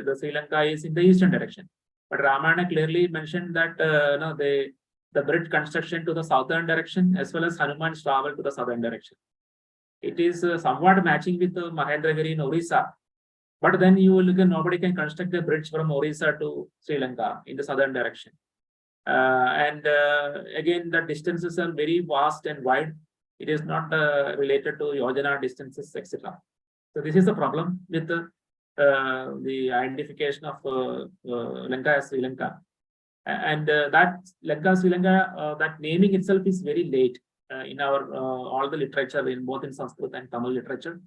the Sri Lanka is in the eastern direction. But Ramayana clearly mentioned that the bridge construction to the southern direction as well as Hanuman's travel to the southern direction. It is somewhat matching with Mahendragiri in Orissa. But then you will look at nobody can construct a bridge from Orissa to Sri Lanka in the southern direction. Again, the distances are very vast and wide. It is not related to Yojana distances, etc. So this is the problem with the identification of Lanka as Sri Lanka. And that Lanka, Sri Lanka, that naming itself is very late in our all the literature, in both in Sanskrit and Tamil literature.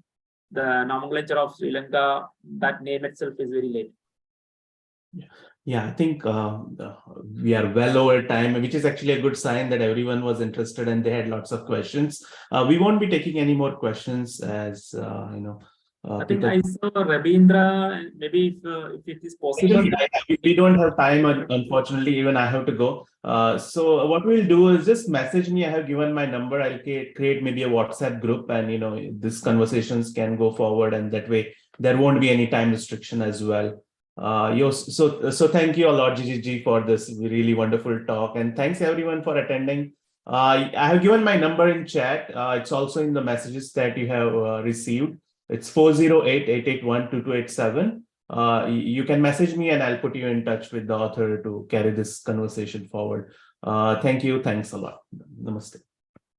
The nomenclature of Sri Lanka, that name itself is very late. Yeah, I think we are well over time, which is actually a good sign that everyone was interested and they had lots of questions. We won't be taking any more questions as I think I saw Rabindra. Maybe if it is possible. We don't have time, unfortunately. Even I have to go. So what we'll do is just message me. I have given my number. I'll create maybe a WhatsApp group, and these conversations can go forward, and that way there won't be any time restriction as well. So thank you a lot, Jijith, for this really wonderful talk, and thanks everyone for attending. I have given my number in chat. It's also in the messages that you have received. It's 408-881-2287. You can message me and I'll put you in touch with the author to carry this conversation forward. Thank you. Thanks a lot. Namaste.